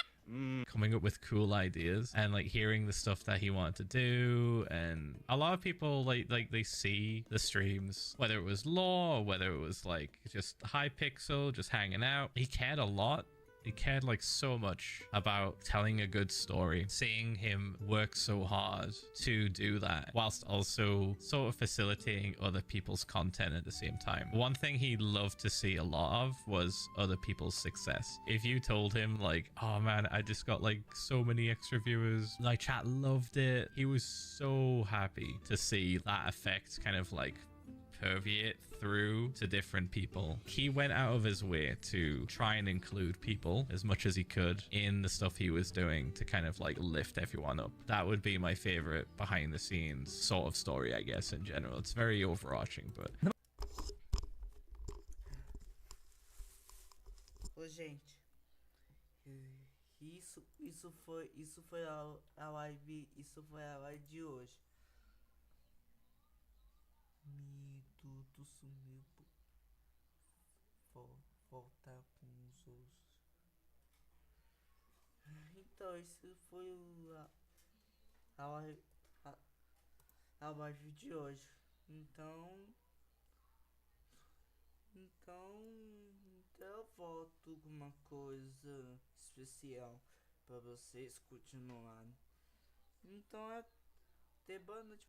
Coming up with cool ideas and like hearing the stuff that he wanted to do, and a lot of people like they see the streams, whether it was lore or whether it was like just high pixel, just hanging out. He cared a lot. He cared like so much about telling a good story, seeing him work so hard to do that whilst also sort of facilitating other people's content at the same time. One thing he loved to see a lot of was other people's success. If you told him like, oh man, I just got like so many extra viewers, my chat loved it, he was so happy to see that effect kind of like permeate through to different people. He went out of his way to try and include people as much as he could in the stuff he was doing to kind of like lift everyone up. That would be my favorite behind the scenes sort of story, I guess, in general. It's very overarching, but... Ô, gente, isso foi a live, isso foi a live de hoje. Tudo sumiu. Voltar com os outros. Então, esse foi a live de hoje. Então eu volto com uma coisa especial para vocês continuarem. Então, até boa noite.